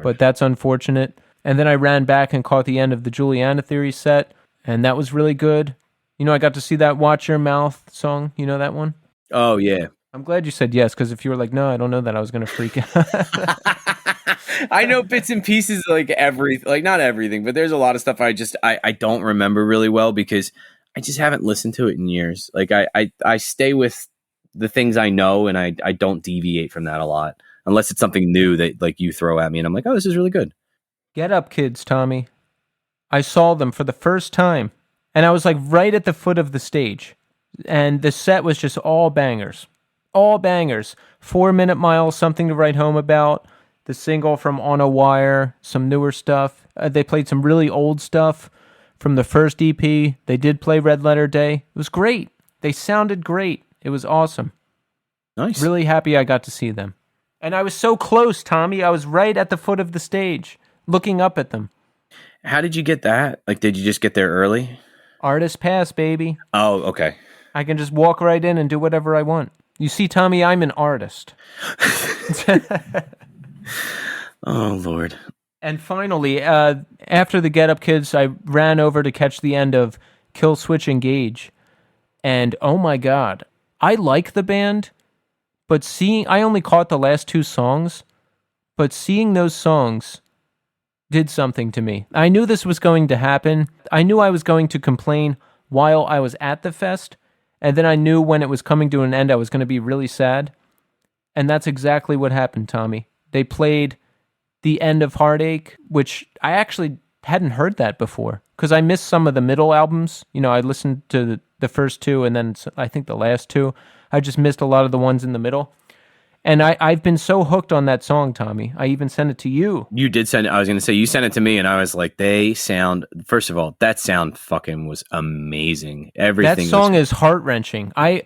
but that's unfortunate. And then I ran back and caught the end of the Juliana Theory set, and that was really good. I got to see that Watch Your Mouth song. You know that one? Oh, yeah. I'm glad you said yes, because if you were like, no, I don't know that, I was going to freak out. I know bits and pieces, not everything, but there's a lot of stuff I don't remember really well because I just haven't listened to it in years. Like I stay with the things I know and I don't deviate from that a lot unless it's something new that like you throw at me and I'm like, oh, this is really good. Get Up Kids, Tommy. I saw them for the first time. And I was like right at the foot of the stage. And the set was just all bangers. All bangers. 4 Minute Mile, Something to Write Home About. The single from On a Wire. Some newer stuff. They played some really old stuff from the first EP. They did play Red Letter Day. It was great. They sounded great. It was awesome. Nice. Really happy I got to see them. And I was so close, Tommy. I was right at the foot of the stage, looking up at them. How did you get that? Like, did you just get there early? Artist pass, baby. Oh, okay. I can just walk right in and do whatever I want. You see, Tommy, I'm an artist. Oh, Lord. And finally, after the Get Up Kids, I ran over to catch the end of Kill Switch Engage. And oh my God, I like the band, but I only caught the last 2 songs, but seeing those songs did something to me. I knew this was going to happen. I knew I was going to complain while I was at the fest, and then I knew when it was coming to an end, I was going to be really sad. And that's exactly what happened, Tommy. They played the end of Heartache, which I actually hadn't heard that before, because I missed some of the middle albums. I listened to the first 2, and then I think the last 2. I just missed a lot of the ones in the middle. And I've been so hooked on that song, Tommy. I even sent it to you. You did send it. I was going to say, you sent it to me, and I was like, first of all, that sound fucking was amazing. Everything. That song is heart-wrenching. I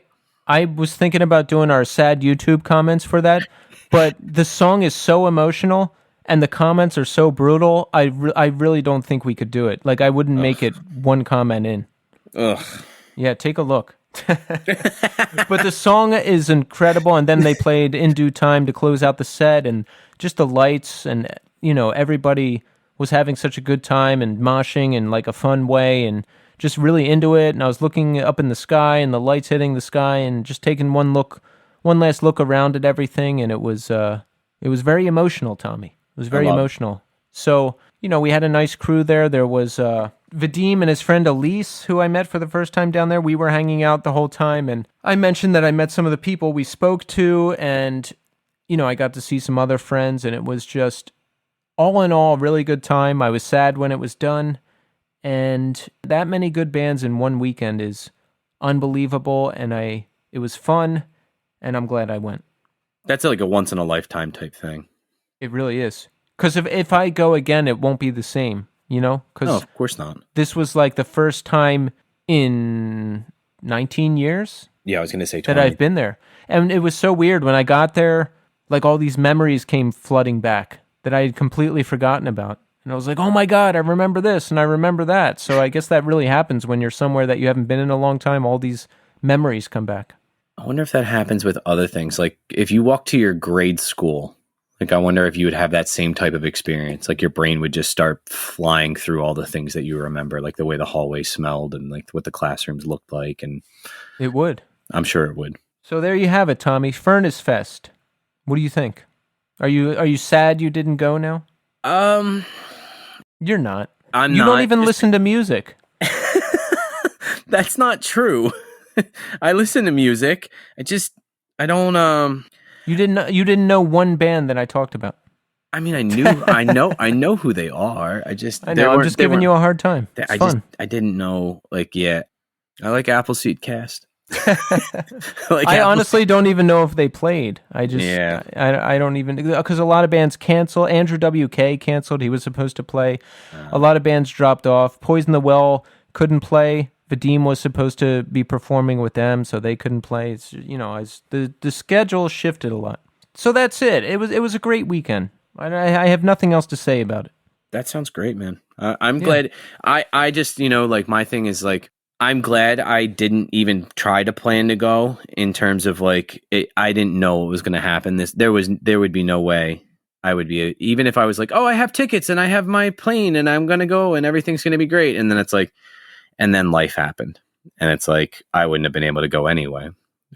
was thinking about doing our sad YouTube comments for that, but the song is so emotional, and the comments are so brutal, I really don't think we could do it. Like, I wouldn't make it one comment in. Ugh. Yeah, take a look. But the song is incredible, and then they played In Due Time to close out the set, and just the lights, and everybody was having such a good time and moshing in like a fun way, and just really into it, and I was looking up in the sky and the lights hitting the sky and just taking one last look around at everything, and it was very emotional, Tommy. It was very emotional. So, we had a nice crew there. There was Vadim and his friend Elise, who I met for the first time down there. We were hanging out the whole time, and I mentioned that I met some of the people we spoke to, and, I got to see some other friends, and it was just, all in all, a really good time. I was sad when it was done, and that many good bands in one weekend is unbelievable, and it was fun, and I'm glad I went. That's like a once-in-a-lifetime type thing. It really is. Because if I go again, it won't be the same, No, of course not. This was like the first time in 19 years Yeah, I was going to say 20. that I've been there. And it was so weird. When I got there, like all these memories came flooding back that I had completely forgotten about. And I was like, oh my God, I remember this and I remember that. So I guess that really happens when you're somewhere that you haven't been in a long time. All these memories come back. I wonder if that happens with other things. Like if you walk to your grade school, like I wonder if you would have that same type of experience. Like your brain would just start flying through all the things that you remember, like the way the hallway smelled and like what the classrooms looked like. And it would. I'm sure it would. So there you have it, Tommy. Furnace Fest. What do you think? Are you sad you didn't go now? You're not. I'm you not. don't even listen to music. That's not true. I listen to music. I don't. You didn't know one band that I talked about. I mean, I know who they are. I know. I'm just giving you a hard time. It's fun. I didn't know. Like, yeah, I like Appleseed Cast. I honestly don't even know if they played. I don't even, because a lot of bands canceled. Andrew WK canceled. He was supposed to play. A lot of bands dropped off. Poison the Well couldn't play. Vadim was supposed to be performing with them, so they couldn't play. It's, the schedule shifted a lot. So that's it. It was a great weekend. I have nothing else to say about it. That sounds great, man. I'm glad. I just, like my thing is like, I'm glad I didn't even try to plan to go in terms of like, I didn't know what was going to happen. There would be no way I would be, even if I was like, oh, I have tickets and I have my plane and I'm going to go and everything's going to be great. And then it's like, and then life happened. And it's like, I wouldn't have been able to go anyway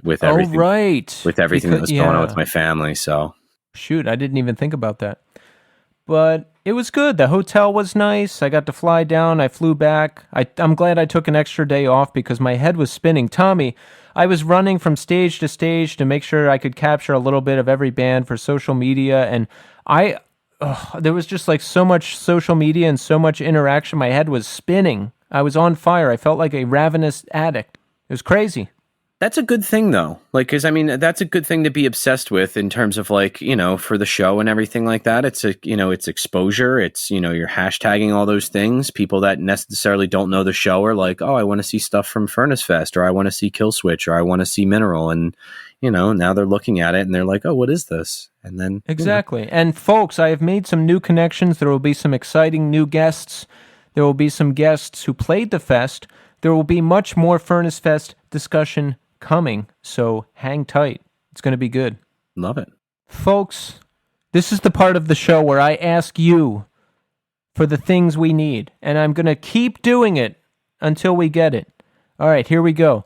with everything. Oh, right. With everything that was going on with my family. So shoot, I didn't even think about that. But it was good. The hotel was nice. I got to fly down. I flew back. I'm glad I took an extra day off because my head was spinning. Tommy, I was running from stage to stage to make sure I could capture a little bit of every band for social media. And there was just like so much social media and so much interaction. My head was spinning. I was on fire. I felt like a ravenous addict. It was crazy. That's a good thing, though. Like, because I mean, that's a good thing to be obsessed with in terms of like, for the show and everything like that. It's it's exposure. It's, you're hashtagging all those things. People that necessarily don't know the show are like, oh, I want to see stuff from Furnace Fest, or I want to see Kill Switch, or I want to see Mineral. And, now they're looking at it and they're like, oh, what is this? And then. Exactly. And folks, I have made some new connections. There will be some exciting new guests. There will be some guests who played the fest. There will be much more Furnace Fest discussion coming, so hang tight. It's going to be good. Love it. Folks, this is the part of the show where I ask you for the things we need, and I'm going to keep doing it until we get it. All right, here we go.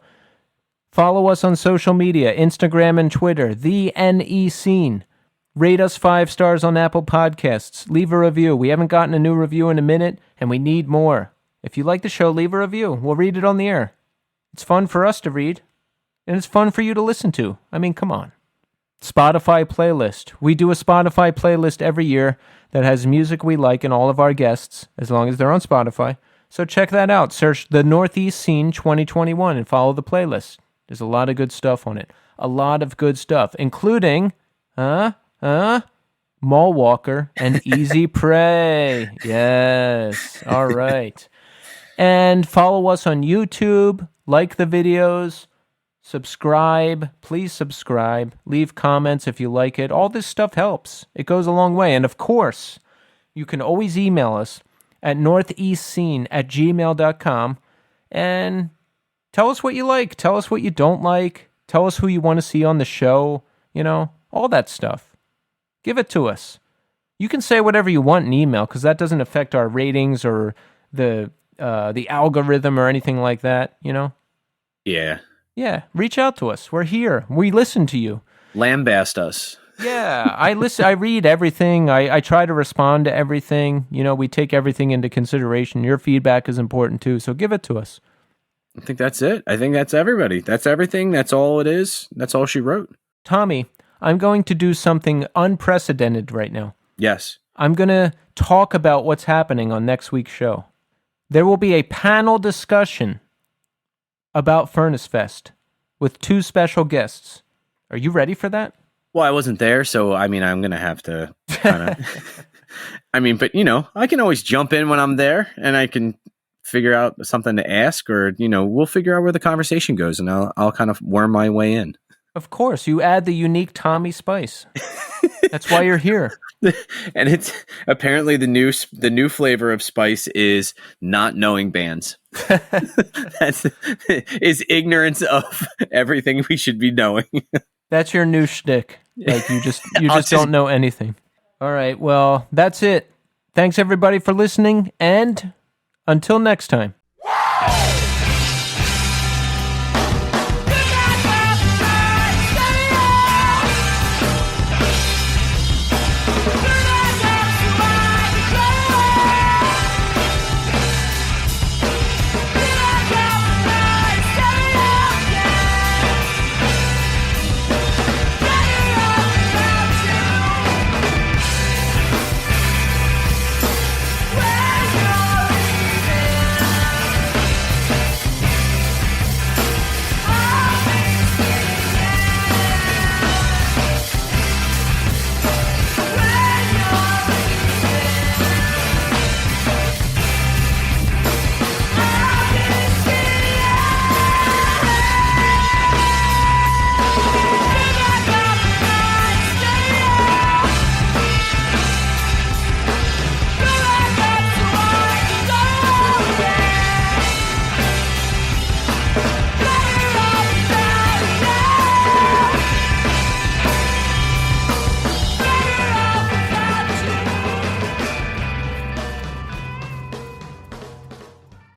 Follow us on social media, Instagram and Twitter, The NE Scene. Rate us 5 stars on Apple Podcasts. Leave a review. We haven't gotten a new review in a minute, and we need more. If you like the show, leave a review. We'll read it on the air. It's fun for us to read. And it's fun for you to listen to. I mean, come on. Spotify playlist. We do a Spotify playlist every year that has music we like and all of our guests, as long as they're on Spotify. So check that out. Search the Northeast Scene 2021 and follow the playlist. There's a lot of good stuff on it. A lot of good stuff, including, Mall Walker and Easy Prey. Yes. All right. And follow us on YouTube. Like the videos. Subscribe, please subscribe, leave comments if you like it. All this stuff helps. It goes a long way. And of course, you can always email us at northeastscene@gmail.com and tell us what you like. Tell us what you don't like. Tell us who you want to see on the show. All that stuff. Give it to us. You can say whatever you want in email because that doesn't affect our ratings or the the algorithm or anything like that, you know? Yeah. Yeah, reach out to us. We're here. We listen to you. Lambast us. Yeah, I listen. I read everything. I try to respond to everything. You know, we take everything into consideration. Your feedback is important too, so give it to us. I think that's it. I think that's everybody. That's everything. That's all it is. That's all she wrote. Tommy, I'm going to do something unprecedented right now. Yes. I'm going to talk about what's happening on next week's show. There will be a panel discussion about Furnace Fest with 2 special guests. Are you ready for that? Well, I wasn't there, so I mean, I'm going to have to kind of... I mean, but, you know, I can always jump in when I'm there, and I can figure out something to ask, or, you know, we'll figure out where the conversation goes, and I'll kind of worm my way in. Of course, you add the unique Tommy spice. That's why you're here. And it's apparently the new flavor of spice is not knowing bands. Is ignorance of everything we should be knowing. That's your new shtick. Like you just don't know anything. All right, well, that's it. Thanks everybody for listening, and until next time.